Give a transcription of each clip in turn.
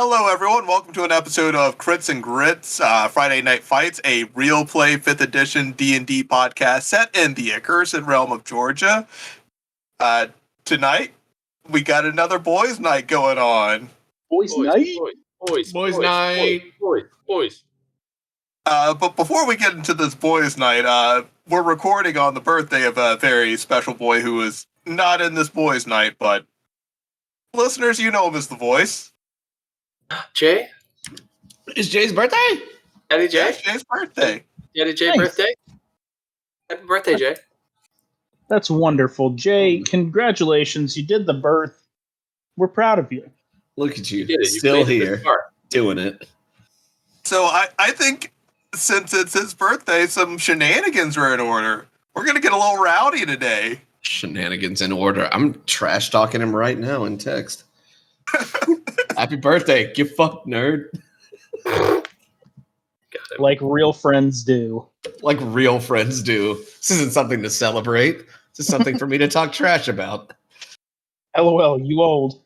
Hello, everyone. Welcome to an episode of Crits and Grits, Friday Night Fights, a real play 5th edition D&D podcast set in the accursed realm of Georgia. Tonight, we got another boys' night going on. Boys night? Boys night. Boys. But before we get into this boys' night, we're recording on the birthday of a very special boy who is not in this boys' night, but listeners, you know him as the voice. Jay? It's Jay's birthday? Eddie Jay? Yeah, it's Jay's birthday. Eddie Jay birthday? Happy birthday, Jay. That's wonderful. Jay, congratulations. You did the birth. We're proud of you. Look at you. You did it. Still here. Doing it. So I think since it's his birthday, some shenanigans are in order. We're going to get a little rowdy today. Shenanigans in order. I'm trash talking him right now in text. Happy birthday. Get fucked, nerd. Like real friends do. Like real friends do. This isn't something to celebrate. This is something for me to talk trash about. LOL, you old.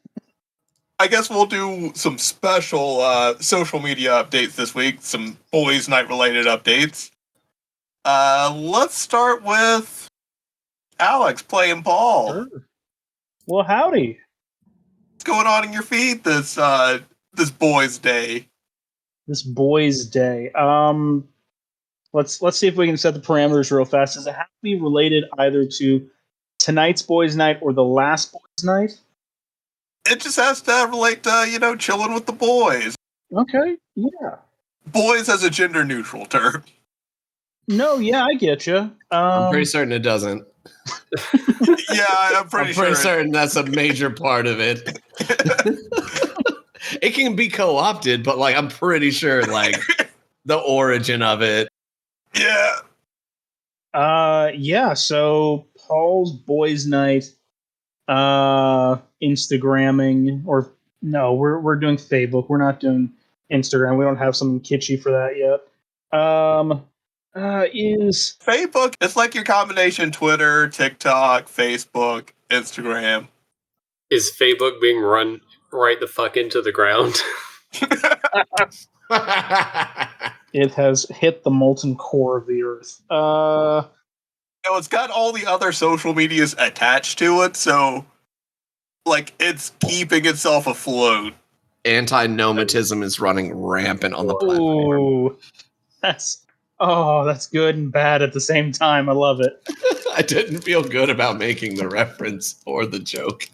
I guess we'll do some special social media updates this week, some boys' night related updates. Let's start with Alex playing Paul. Sure. Well, howdy. What's going on in your feed this boys' day? This boys' day. Let's see if we can set the parameters real fast. Does it have to be related either to tonight's boys' night or the last boys' night? It just has to relate to, chilling with the boys. Okay, yeah. Boys as a gender neutral term. No, yeah, I get you. I'm pretty certain it doesn't. Yeah, I'm pretty certain that's a major part of it. It can be co-opted, but I'm pretty sure the origin of it. Yeah. Yeah, so Paul's boys' night, Instagramming, or no, we're doing Facebook. We're not doing Instagram. We don't have something kitschy for that yet. Is Facebook, it's like your combination Twitter, TikTok, Facebook, Instagram. Is Facebook being run right the fuck into the ground? it has hit the molten core of the earth. It's got all the other social medias attached to it, so it's keeping itself afloat. Anti-nomatism is running rampant on the platform. Ooh, that's good and bad at the same time. I love it. I didn't feel good about making the reference or the joke.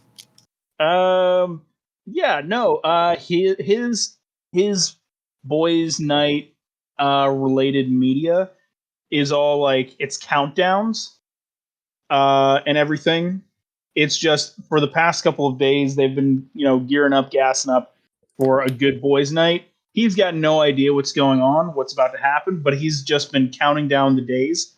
Yeah, no. His boys' night related media is all it's countdowns and everything. It's just for the past couple of days they've been gearing up, gassing up for a good boys' night. He's got no idea what's going on, what's about to happen, but he's just been counting down the days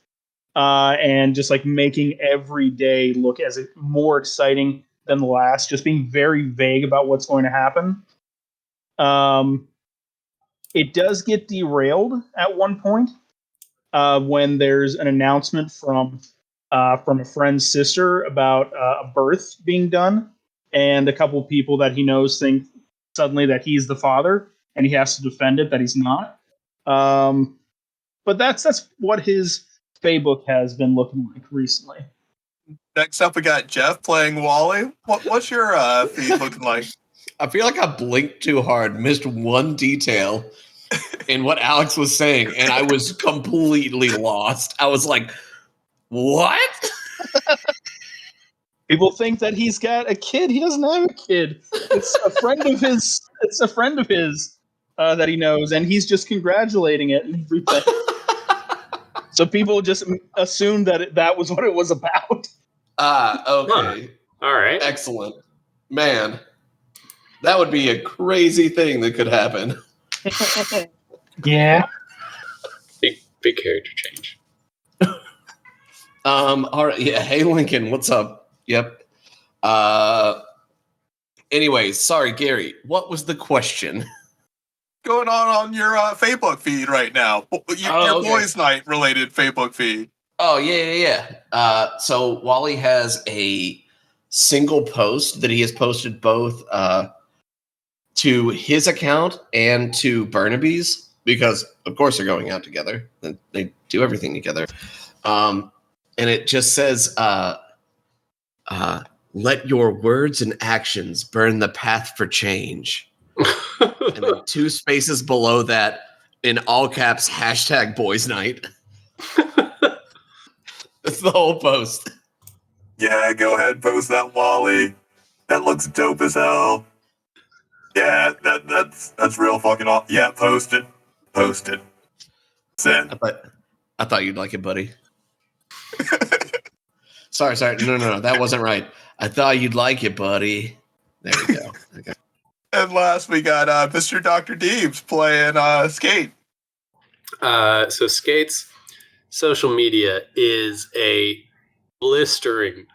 and just making every day look as more exciting than the last, just being very vague about what's going to happen. It does get derailed at one point when there's an announcement from a friend's sister about a birth being done, and a couple people that he knows think suddenly that he's the father, and he has to defend it that he's not. But that's what his Facebook has been looking like recently. Next up, we got Jeff playing Wally. What's your feed looking like? I feel like I blinked too hard, missed one detail in what Alex was saying, and I was completely lost. I was like, what? People think that he's got a kid. He doesn't have a kid. It's a friend of his. It's a friend of his that he knows, and he's just congratulating it and everything. So people just assumed that that was what it was about. Okay. All right. Excellent. Man, that would be a crazy thing that could happen. Yeah. Big character change. All right. Yeah. Hey, Lincoln, what's up? Yep. Anyways, sorry, Gary. What was the question? Going on your Facebook feed right now? Your okay. boys' night related Facebook feed. Oh, yeah. So Wally has a single post that he has posted both to his account and to Burnaby's, because of course they're going out together. They do everything together. And it just says, let your words and actions burn the path for change. And then 2 spaces below that, in all caps, hashtag boys night. That's the whole post. Yeah, go ahead, post that, Wally. That looks dope as hell. Yeah, that's real fucking awesome. Yeah, post it. Post it. Send. I thought you'd like it, buddy. Sorry. No. That wasn't right. I thought you'd like it, buddy. There we go. Okay. And last, we got Mr. Dr. Deebs playing Skate. So Skate's social media is a blistering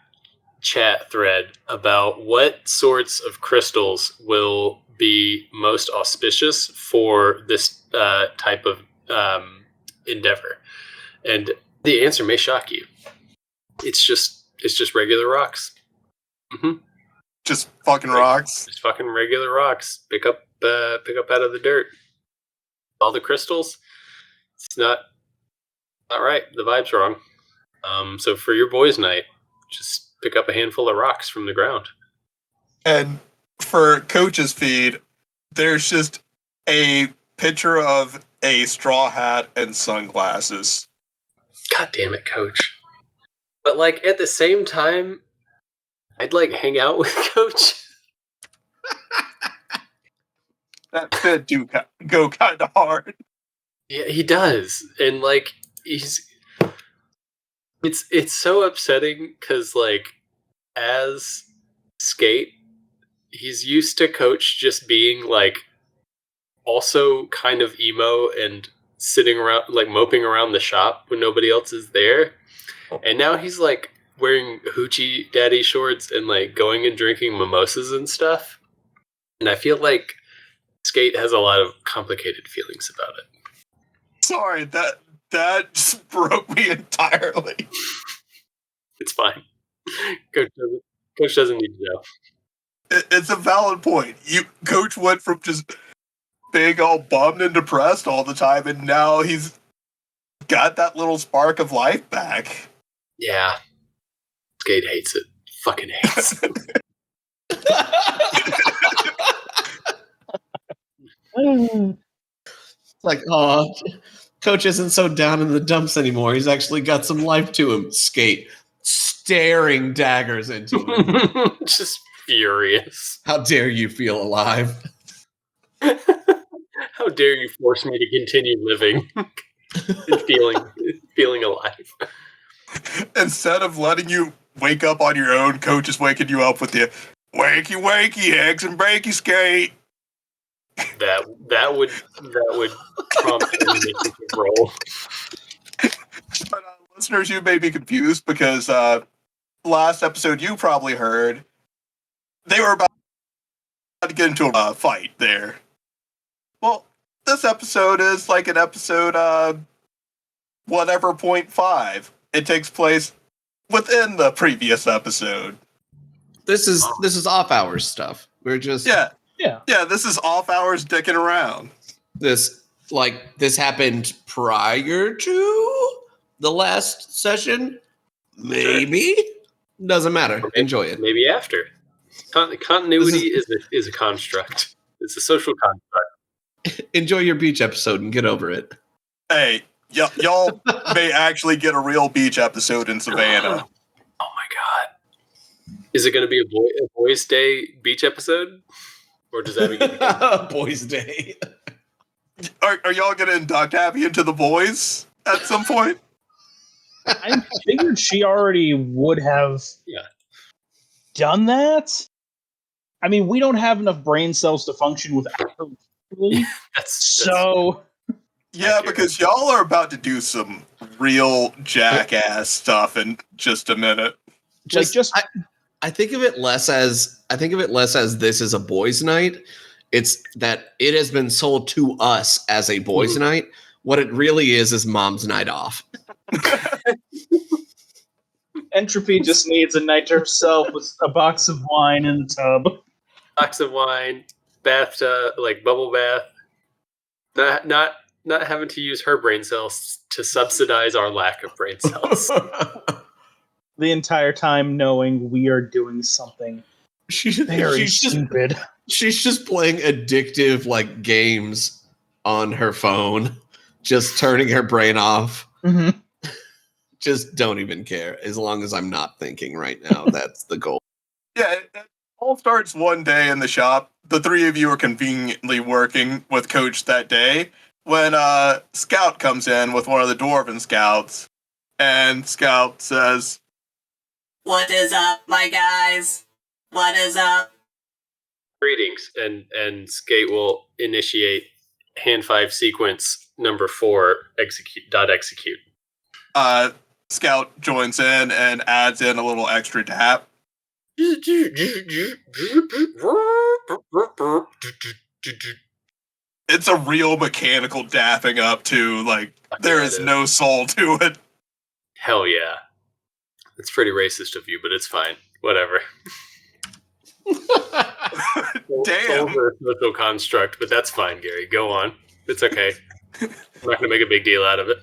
chat thread about what sorts of crystals will be most auspicious for this type of endeavor. And the answer may shock you. It's just regular rocks. Mm-hmm. Just fucking rocks. Just fucking regular rocks. Pick up out of the dirt. All the crystals. It's not right. The vibe's wrong. So for your boys' night, just pick up a handful of rocks from the ground. And for Coach's feed, there's just a picture of a straw hat and sunglasses. God damn it, Coach. But like at the same time, I'd like hang out with Coach. That fit do go kind of hard. Yeah, he does. And like it's so upsetting because like as Skate, he's used to Coach just being like also kind of emo and sitting around like moping around the shop when nobody else is there. And now he's like wearing hoochie daddy shorts and like going and drinking mimosas and stuff. And I feel like Skate has a lot of complicated feelings about it. Sorry, that just broke me entirely. It's fine. Coach doesn't need to know. It's a valid point. Coach went from just being all bummed and depressed all the time, and now he's got that little spark of life back. Yeah. Skate hates it. Fucking hates it. It's like, oh, Coach isn't so down in the dumps anymore. He's actually got some life to him. Skate staring daggers into him. Just furious. How dare you feel alive? How dare you force me to continue living and feeling alive? Instead of letting you wake up on your own, Coach is waking you up with the wakey, eggs and bakey, Skate. That would prompt an initiative roll. But listeners, you may be confused because last episode you probably heard they were about to get into a fight there. Well, this episode is like an episode whatever 0.5. It takes place within the previous episode. This is off hours stuff. We're just Yeah. This is off hours dicking around. This happened prior to the last session. Maybe doesn't matter. Enjoy it. Maybe after. Continuity is a construct. It's a social construct. Enjoy your beach episode and get over it. Hey, y'all may actually get a real beach episode in Savannah. Oh my god! Is it going to be a Boys Day beach episode, or does that begin? Boys Day? Are y'all going to induct Abby into the boys at some point? I figured she already would have done that. I mean, we don't have enough brain cells to function without her. Yeah, because y'all are about to do some real jackass stuff in just a minute. I think of it less as this is a boys' night. It's that it has been sold to us as a boys' night. What it really is mom's night off. Entropy just needs a night to herself with a box of wine in the tub. Box of wine, bath, like bubble bath. Not having to use her brain cells to subsidize our lack of brain cells. The entire time knowing we are doing something very stupid. She's just playing addictive like games on her phone, just turning her brain off. Mm-hmm. Just don't even care. As long as I'm not thinking right now, that's the goal. Yeah, it all starts one day in the shop. The three of you are conveniently working with Coach that day when Scout comes in with one of the Dwarven Scouts, and Scout says, "What is up, my guys? What is up?" Greetings, and Skate will initiate hand 5 sequence number 4 execute. Scout joins in and adds in a little extra dap. It's a real mechanical dapping up too. Like there is no soul to it. Hell yeah. It's pretty racist of you, but it's fine. Whatever. Damn. Over a social construct, but that's fine, Gary. Go on. It's okay. I'm not going to make a big deal out of it.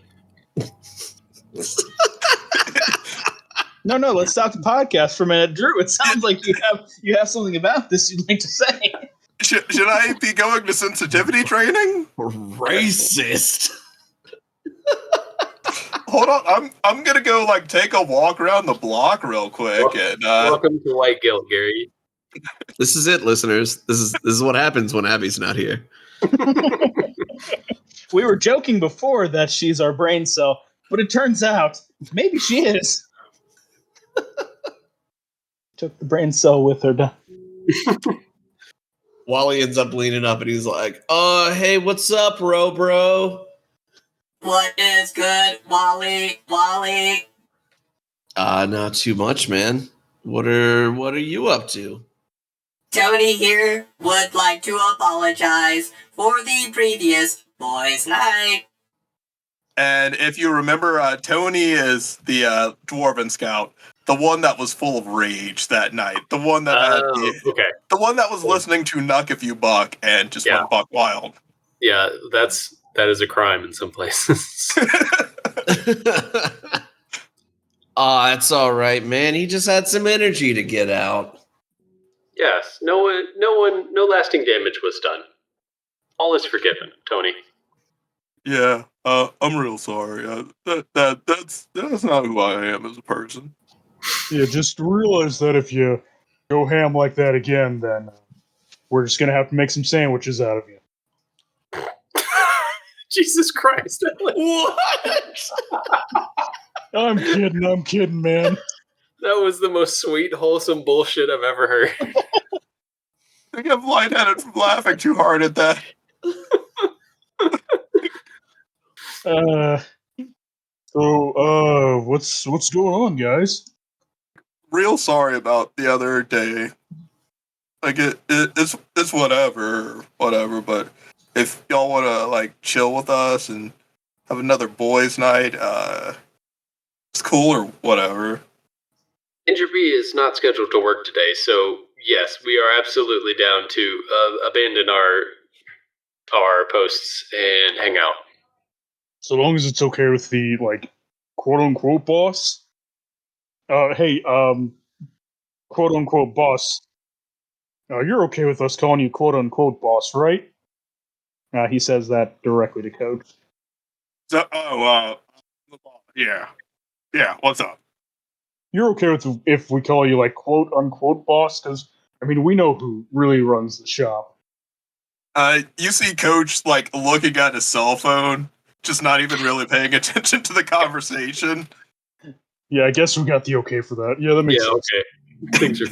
No, let's stop the podcast for a minute. Drew, it sounds like you have something about this you'd like to say. Should I be going to sensitivity training? Racist. Hold on, I'm gonna go like take a walk around the block real quick. Welcome to White Guilt, Gary. This is it, listeners. This is what happens when Abby's not here. We were joking before that she's our brain cell, but it turns out maybe she is. Took the brain cell with her. Wally ends up leaning up and he's like, hey, what's up, bro? What is good, Wally? Not too much, man. What are you up to? Tony here would like to apologize for the previous boys' night. And if you remember, Tony is the Dwarven Scout, the one that was full of rage that night, the one that had the one that was listening to Nuck If You Buck and just went buck wild. Yeah, that is a crime in some places. It's all right, man. He just had some energy to get out. Yes, no lasting damage was done. All is forgiven, Tony. Yeah, I'm real sorry. That's not who I am as a person. Yeah, just realize that if you go ham like that again, then we're just gonna have to make some sandwiches out of you. Jesus Christ! What? I'm kidding, man. That was the most sweet, wholesome bullshit I've ever heard. I think I'm lightheaded from laughing too hard at that. What's going on, guys? Real sorry about the other day. Like it's whatever, but if y'all want to like chill with us and have another boys' night, it's cool or whatever. Ginger B is not scheduled to work today, so yes, we are absolutely down to abandon our posts and hang out. So long as it's okay with the quote unquote boss. Hey, quote unquote boss. You're okay with us calling you quote unquote boss, right? He says that directly to Coach. So, yeah. What's up? You're okay with if we call you quote unquote boss? Because we know who really runs the shop. You see Coach looking at his cell phone, just not even really paying attention to the conversation. Yeah, I guess we got the okay for that. Yeah, that makes sense. Okay. Things are.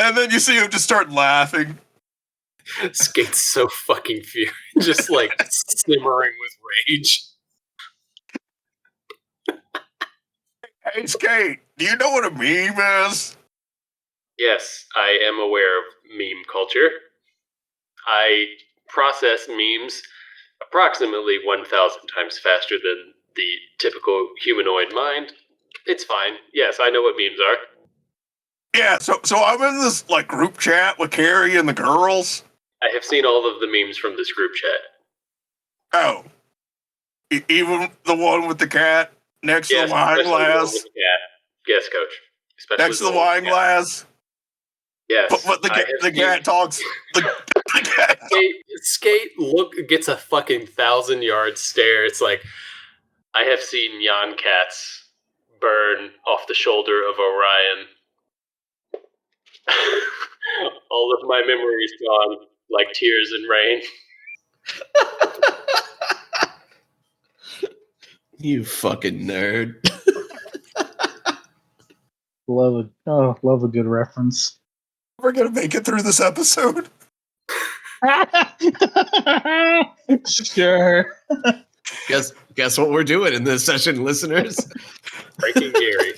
And then you see him just start laughing. Skate's so fucking furious, just simmering with rage. Hey, Skate, do you know what a meme is? Yes, I am aware of meme culture. I process memes approximately 1,000 times faster than the typical humanoid mind. It's fine. Yes, I know what memes are. Yeah, so I'm in this like group chat with Carrie and the girls. I have seen all of the memes from this group chat. Oh, even the one with the cat next to the wine especially the one with glass. the cat. Yes, coach. Especially Next to the wine glass. Yes. But the cat talks. The cat. Skate gets a fucking 1,000-yard stare. It's like, I have seen Jan Katz burn off the shoulder of Orion. All of my memories gone like tears in rain. You fucking nerd. Love a good reference. We're gonna make it through this episode. Sure. Guess what we're doing in this session, listeners? Breaking Gary.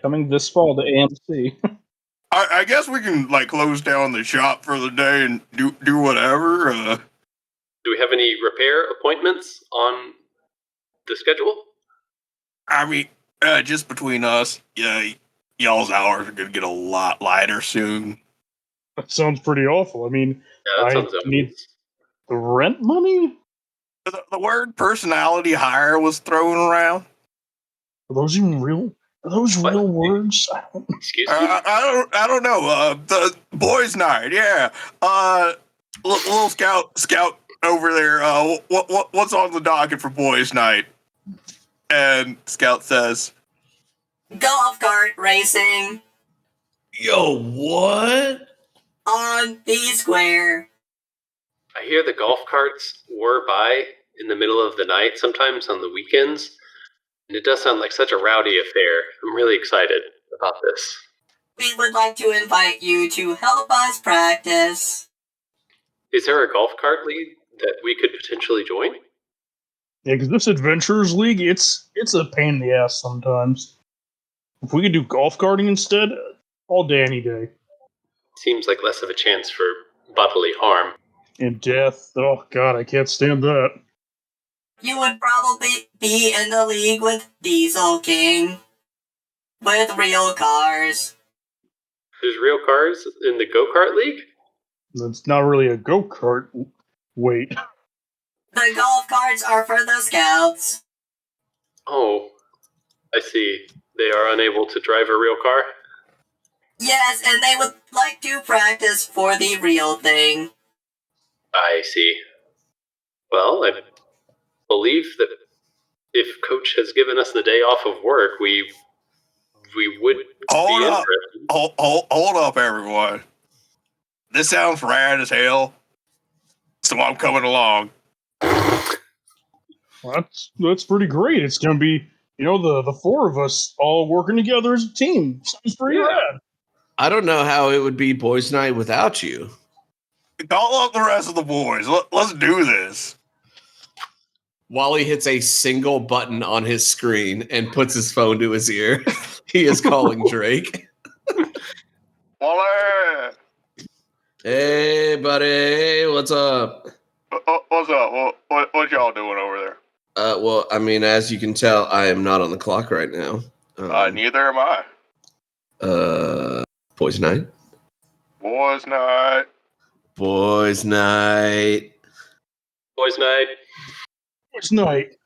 Coming this fall to AMC. I guess we can like close down the shop for the day and do whatever. Do we have any repair appointments on the schedule? I mean, just between us, yeah, y'all's hours are gonna get a lot lighter soon. That sounds pretty awful. I mean, Yeah, that I sounds need the rent money? The word personality hire was thrown around. Are those even real? Are those What? real words? Excuse me? I don't know. The boys' night, yeah. Little scout over there. What's on the docket for boys' night? And Scout says, Golf cart racing Yo, what? on the square. I hear the golf carts whir by in the middle of the night, sometimes on the weekends, and it does sound like such a rowdy affair. I'm really excited about this. We would like to invite you to help us practice. Is there a golf cart league that we could potentially join? Yeah, because this Adventurers League, it's a pain in the ass sometimes. If we could do golf karting instead, all day, any day. Seems like less of a chance for bodily harm. And death, oh god, I can't stand that. You would probably be in the league with Diesel King. With real cars. There's real cars in the go-kart league? That's not really a go-kart. Wait. The golf carts are for the scouts. Oh, I see. They are unable to drive a real car? Yes, and they would like to practice for the real thing. I see. Well, I believe that if Coach has given us the day off of work, we would Hold be up. interested. Hold up, everyone. This sounds rad as hell. So I'm coming along. Well, that's pretty great. It's gonna be, the four of us all working together as a team. Sounds pretty rad. I don't know how it would be boys' night without you. Call up the rest of the boys. Let's do this. Wally hits a single button on his screen and puts his phone to his ear. He is calling Drake. Wally! Hey, buddy, what's up? What's up? What y'all doing over there? Well, I mean, as you can tell, I am not on the clock right now. Neither am I. Boys' night. Boys' night. Boys' night. Boys' night. It's night.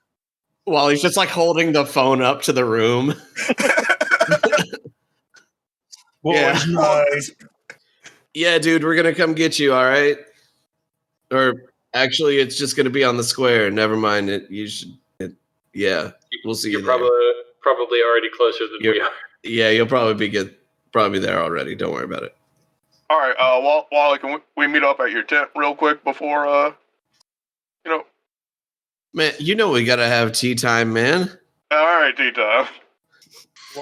Wally's just like holding the phone up to the room. Boys' night. Yeah, dude, we're gonna come get you. All right. Or actually, it's just gonna be on the square. Never mind it. You should. Yeah, we'll see you You're there. probably already closer than we are. Yeah, you'll probably be there already. Don't worry about it. All right, Wally, can we meet up at your tent real quick before, Man, we gotta have tea time, man. All right, tea time.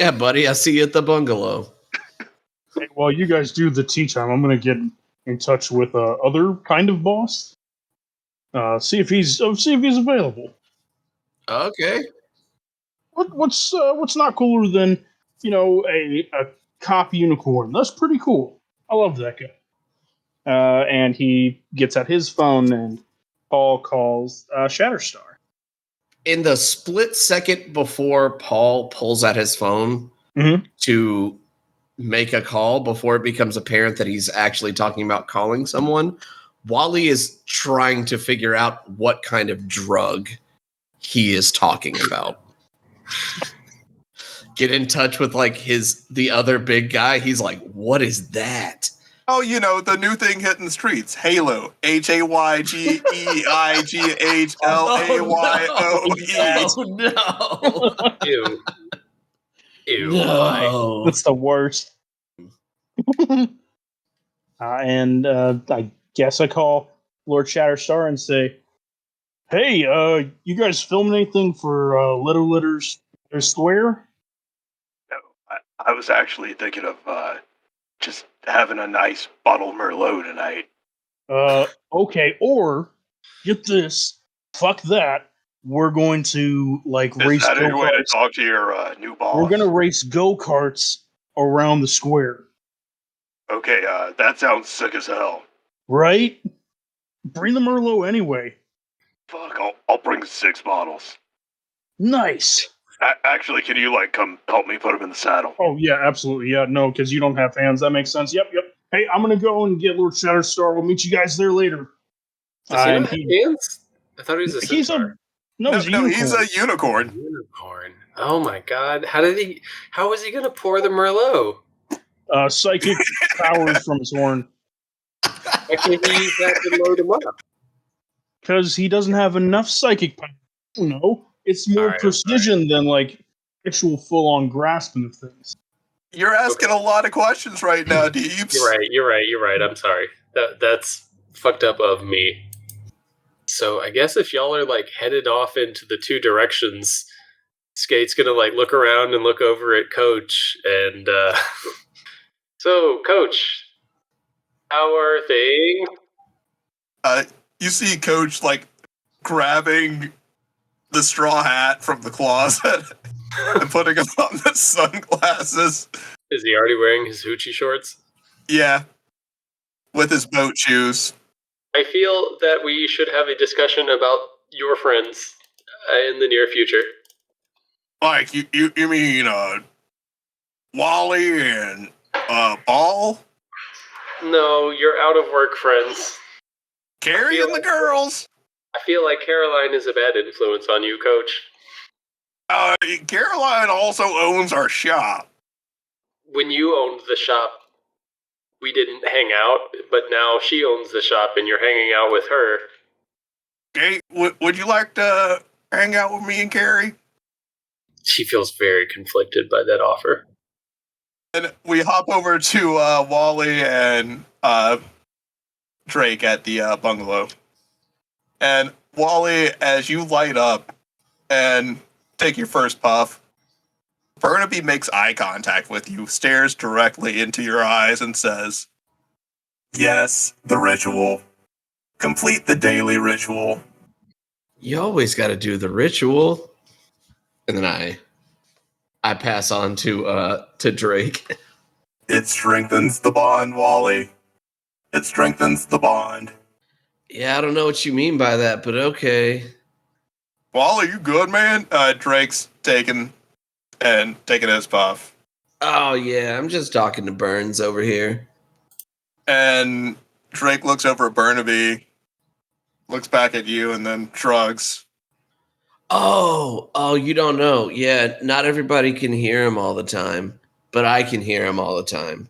Yeah, buddy, I see you at the bungalow. Hey, while you guys do the tea time, I'm gonna get in touch with other kind of boss. See if he's available. Okay. What's not cooler than a cop unicorn? That's pretty cool. I love that guy. And he gets out his phone and Paul calls Shatterstar. In the split second before Paul pulls out his phone, to make a call before it becomes apparent that he's actually talking about calling someone. Wally is trying to figure out what kind of drug he is talking about. Get in touch with like the other big guy. He's like, what is that? Oh, the new thing hitting the streets. Halo. HAYGEIGHLAYOE. Oh no. Ew. Ew. No. That's the worst. And I guess I call Lord Shatterstar and say, "Hey, you guys filming anything for Little Litters Square?" No, I was actually thinking of just having a nice bottle of Merlot tonight. Okay, or get this, fuck that. We're going to race Is that a way to go-karts. talk to your new boss? We're gonna race go-karts around the square. Okay, that sounds sick as hell. Right? Bring the Merlot anyway. Fuck, I'll bring 6 bottles. Nice. Actually, can you come help me put them in the saddle? Oh yeah, absolutely. Yeah, no, because you don't have hands. That makes sense. Yep. Hey, I'm gonna go and get Lord Shatterstar. We'll meet you guys there later. Does he not have hands? I thought he was a centaur. He's a unicorn. He's a unicorn. Unicorn. Oh my god. How is he gonna pour the Merlot? Psychic powers from his horn. Why can't he use that to load him up? Because he doesn't have enough psychic power. No, it's more Alright, precision than actual full-on grasping of things. You're asking a lot of questions right now, Deeps. You're right. I'm sorry. That's fucked up of me. So I guess if y'all are headed off into the 2 directions, Skate's gonna look around and look over at Coach and so Coach, how are things? You see Coach grabbing the straw hat from the closet and putting on the sunglasses. Is he already wearing his hoochie shorts? Yeah, with his boat shoes. I feel that we should have a discussion about your friends in the near future. You mean Wally and Ball? No, your out of work friends. Carrie and the girls. I feel like Caroline is a bad influence on you, Coach. Caroline also owns our shop. When you owned the shop, we didn't hang out, but now she owns the shop and you're hanging out with her. Okay, would you like to hang out with me and Carrie? She feels very conflicted by that offer. And we hop over to Wally and Drake at the bungalow. And Wally, as you light up and take your first puff, Burnaby makes eye contact with you, stares directly into your eyes, and says, "Yes, the ritual. Complete the daily ritual." You always got to do the ritual. And then I pass on to Drake. It strengthens the bond, Wally. It strengthens the bond. Yeah, I don't know what you mean by that, but okay. Wally, you good, man? Drake's taking his puff. Oh yeah, I'm just talking to Burns over here. And Drake looks over at Burnaby, looks back at you, and then shrugs. Oh, you don't know. Yeah, not everybody can hear him all the time, but I can hear him all the time.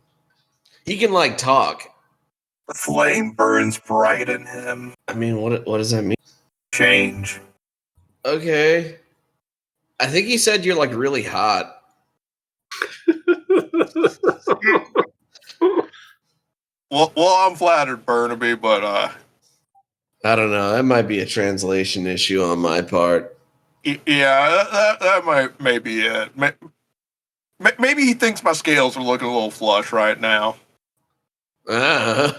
He can talk. The flame burns bright in him. I mean, what does that mean? Change. Okay. I think he said you're really hot. Well, I'm flattered, Burnaby, but I don't know. That might be a translation issue on my part. Yeah, that may be it. Maybe he thinks my scales are looking a little flush right now. And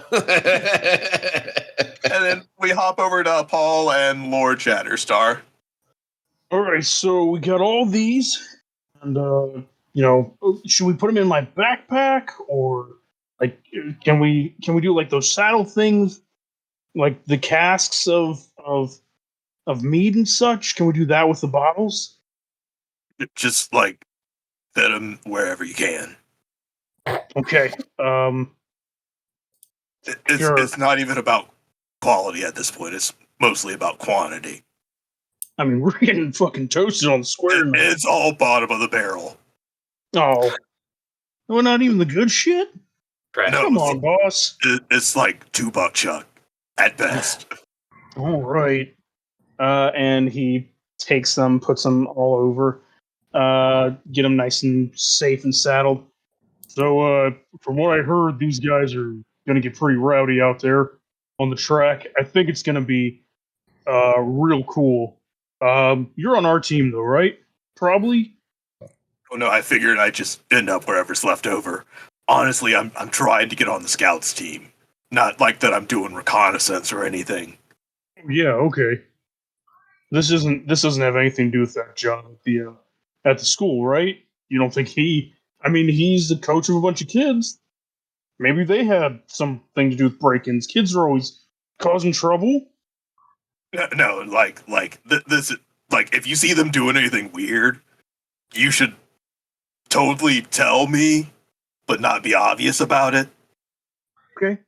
then we hop over to Paul and Lord Shatterstar. All right, so we got all these, and should we put them in my backpack, or can we do those saddle things, like the casks of mead and such? Can we do that with the bottles? Just fit them wherever you can. Okay. Sure. It's not even about quality at this point. It's mostly about quantity. I mean, we're getting fucking toasted on the square now. It's all bottom of the barrel. Oh. Well, not even the good shit? Trash. No. Come on, boss. It's like $2 chuck at best. All right. And he takes them, puts them all over, get them nice and safe and saddled. So, from what I heard, these guys are going to get pretty rowdy out there on the track. I think it's going to be real cool. You're on our team, though, right? Probably? Oh no, I figured I'd just end up wherever's left over. Honestly, I'm trying to get on the scouts team. Not like that I'm doing reconnaissance or anything. Yeah, okay. This doesn't have anything to do with that job at the school, right? You don't think he's the coach of a bunch of kids. Maybe they had something to do with break-ins. Kids are always causing trouble. No, this like if you see them doing anything weird, you should totally tell me, but not be obvious about it. Okay.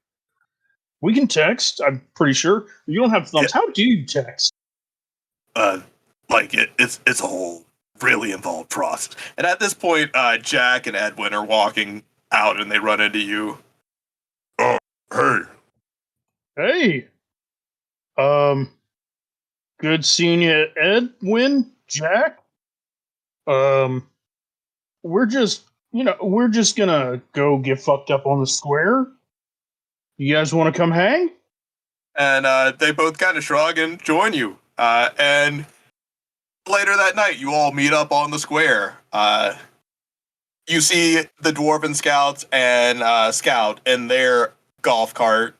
We can text, I'm pretty sure. You don't have thumbs. Yeah. How do you text? It's a whole really involved process. And at this point, Jack and Edwin are walking out and they run into you. Oh, hey. Hey. Good seeing you, Edwin, Jack. We're just gonna go get fucked up on the square. You guys want to come hang? And they both kind of shrug and join you. And later that night, you all meet up on the square. You see the Dwarven Scouts and Scout in their golf cart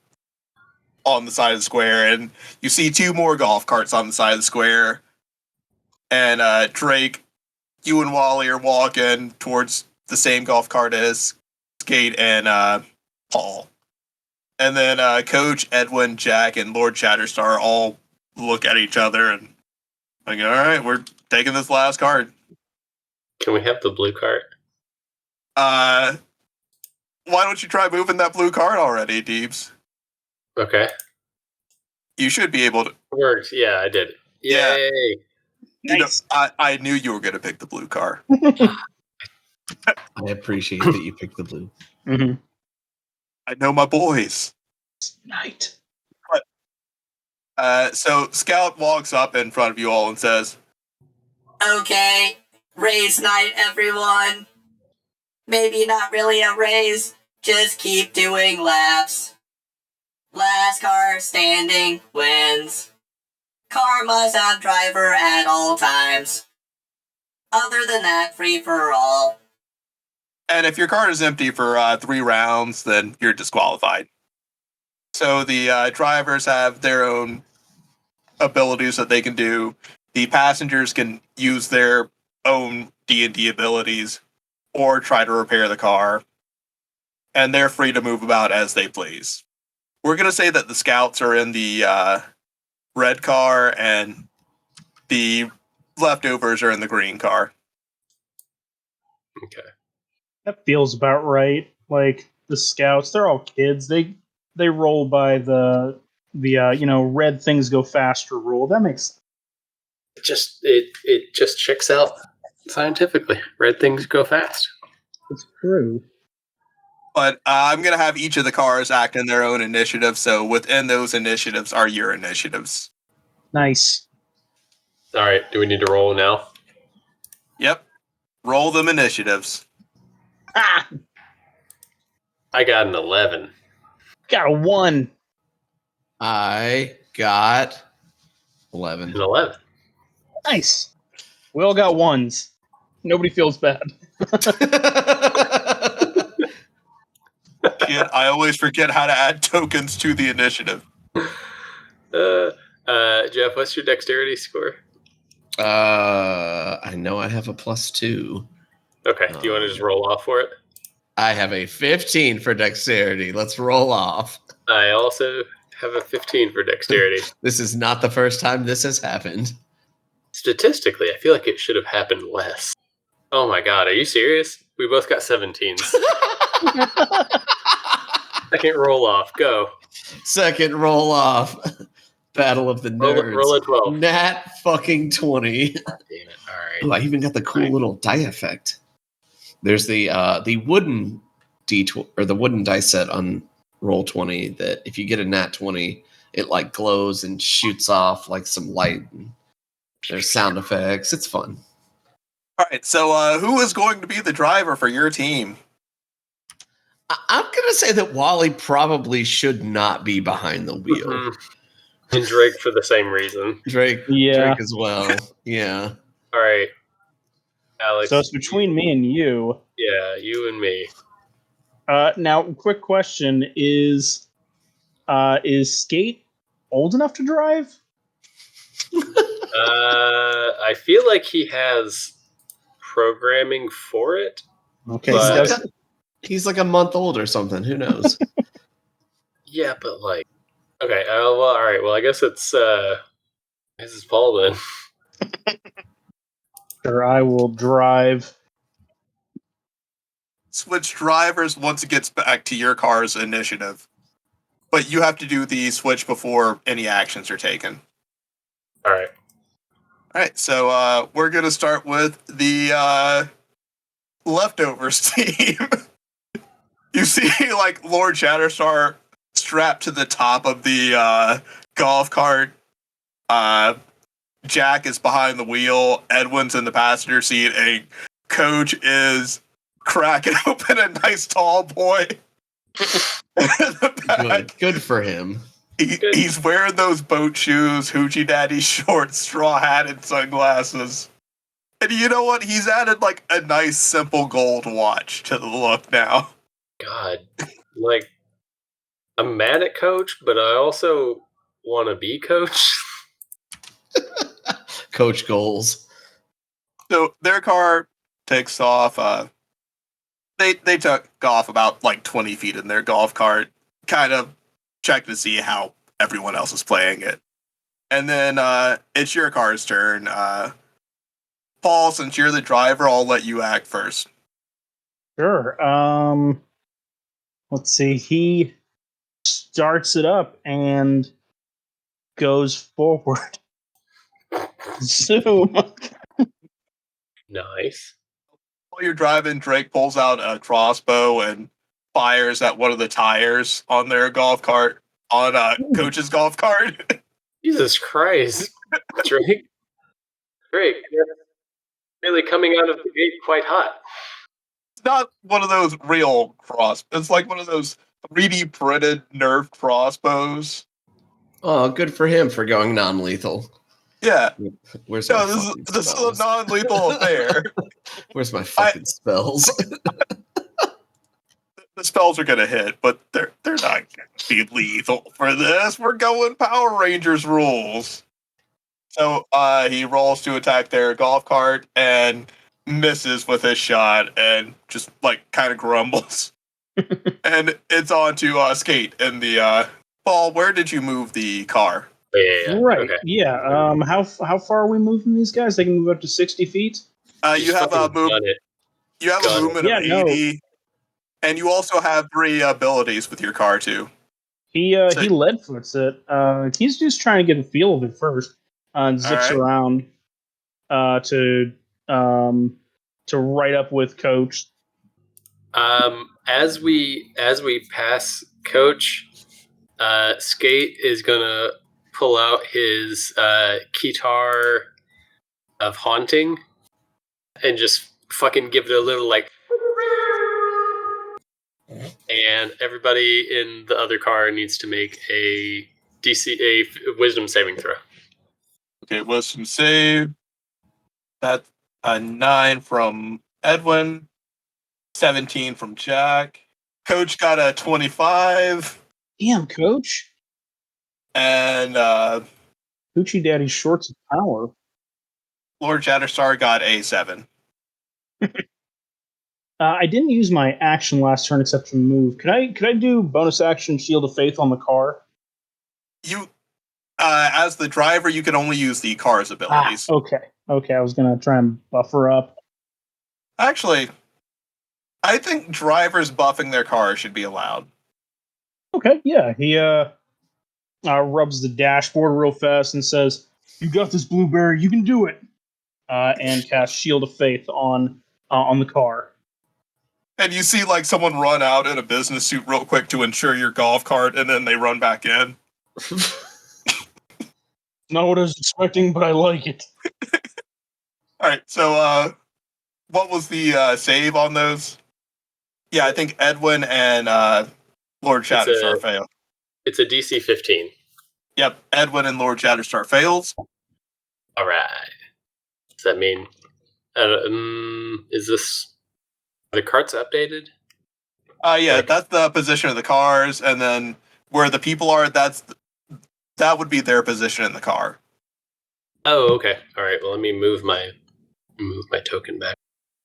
on the side of the square, and you see two more golf carts on the side of the square. And Drake, you and Wally are walking towards the same golf cart as Skate and Paul. And then Coach, Edwin, Jack, and Lord Shatterstar all look at each other and like, all right, we're taking this last card. Can we have the blue cart? Why don't you try moving that blue card already, Deebs? Okay. You should be able to. Worked. Yeah, I did it. Yeah. Yay. Nice. I knew you were going to pick the blue car. I appreciate that you picked the blue. Mm-hmm. I know my boys. Night. So Scout walks up in front of you all and says, Okay, raise night, everyone. Maybe not really a raise, just keep doing laps. Last car standing wins. Car must have driver at all times. Other than that, free for all. and if your card is empty for 3 rounds, then you're disqualified. So the drivers have their own abilities that they can do. The passengers can use their own D&D abilities or try to repair the car. And they're free to move about as they please. We're going to say that the scouts are in the red car and the leftovers are in the green car. Okay. That feels about right. Like the scouts, they're all kids. They roll by the red things go faster rule. That makes sense. It just checks out scientifically. Red things go fast. It's true. But I'm going to have each of the cars act in their own initiative. So within those initiatives are your initiatives. Nice. All right. Do we need to roll now? Yep. Roll them initiatives. Ah, I got an 11. got a 1. I got 11. An 11. Nice. We all got 1s. Nobody feels bad. Shit, I always forget how to add tokens to the initiative. Jeff, what's your dexterity score? I know I have a +2. Okay. Do you want to just roll off for it? I have a 15 for dexterity. Let's roll off. I also have a 15 for dexterity. This is not the first time this has happened. Statistically, I feel like it should have happened less. Oh my god, are you serious? We both got 17s. Second roll off, go. Second roll off. Battle of the nerds. Roll a 12. Nat fucking 20. God damn it. Alright. Oh, I even got the cool little die effect. There's the wooden D20 or the wooden dice set on roll 20 that if you get a nat 20, it like glows and shoots off like some light. And there's sound effects. It's fun. All right, so who is going to be the driver for your team? I'm gonna say that Wally probably should not be behind the wheel. Mhm. And Drake for the same reason. Drake as well. Yeah. All right, Alex. So it's between me and you. Yeah, you and me. Now, quick question: Is Skate old enough to drive? I feel like he has programming for it. Okay, But- He's like a month old or something. Who knows? Yeah, but like, okay. Well, all right. Well, I guess it's Paul then. Sure, I will drive. Switch drivers once it gets back to your car's initiative. But you have to do the switch before any actions are taken. All right. All right, so we're going to start with the leftovers team. You see, like, Lord Shatterstar strapped to the top of the golf cart. Jack is behind the wheel. Edwin's in the passenger seat. And Coach is cracking open a nice tall boy. Good for him. He's wearing those boat shoes, Hoochie Daddy shorts, straw hat, and sunglasses. And you know what? He's added like a nice, simple gold watch to the look now. God, like, I'm mad at Coach, but I also want to be Coach. Coach goals. So their car takes off. They took off about like 20 feet in their golf cart, kind of check to see how everyone else is playing it. And then it's your car's turn. Paul, since you're the driver, I'll let you act first. Sure. Let's see. He starts it up and goes forward. Zoom. Nice. While you're driving, Drake pulls out a crossbow and fires at one of the tires on their golf cart, on Coach's golf cart. Jesus Christ, Drake. Drake, you're really coming out of the gate quite hot. It's not one of those real crossbows. It's like one of those 3D printed Nerf crossbows. Oh, good for him for going non-lethal. Yeah. Where's my No, fucking this is a spells? non-lethal affair. Where's my fucking spells? The spells are gonna hit, but they're not gonna be lethal for this. We're going Power Rangers rules. So he rolls to attack their golf cart and misses with his shot and just like kind of grumbles. And it's on to Skate and the Paul. Where did you move the car? Yeah. Right. Okay. Yeah. How far are we moving these guys? They can move up to 60 feet. You have a move. Done it. You have a movement of 80, and you also have 3 abilities with your car too. He lead foots it. He's just trying to get a feel of it first. And zips around to right up with Coach. As we pass Coach, Skate is gonna pull out his guitar of haunting and just fucking give it a little like, and everybody in the other car needs to make a wisdom saving throw. Okay, wisdom save. That's a 9 from Edwin, 17 from Jack. Coach got a 25, Damn, Coach. and Hoochie Daddy shorts of power. Lord Shatterstar got a 7. I didn't use my action last turn except to move. Could I do bonus action Shield of Faith on the car? You, as the driver, you can only use the car's abilities. Okay. I was gonna try and buffer up. Actually, I think drivers buffing their car should be allowed. Okay, yeah. He rubs the dashboard real fast and says, "You got this, Blueberry. You can do it." And casts Shield of Faith on the car. And you see like someone run out in a business suit real quick to insure your golf cart, and then they run back in. Not what I was expecting, but I like it. All right, so what was the save on those? Yeah, I think Edwin and Lord Shatterstar fail. It's a DC 15. Yep, Edwin and Lord Shatterstar fails. All right. Does that mean? Is this the carts updated? Yeah, that's the position of the cars, and then where the people are, that would be their position in the car. Oh, okay. All right. Well, let me move my token back.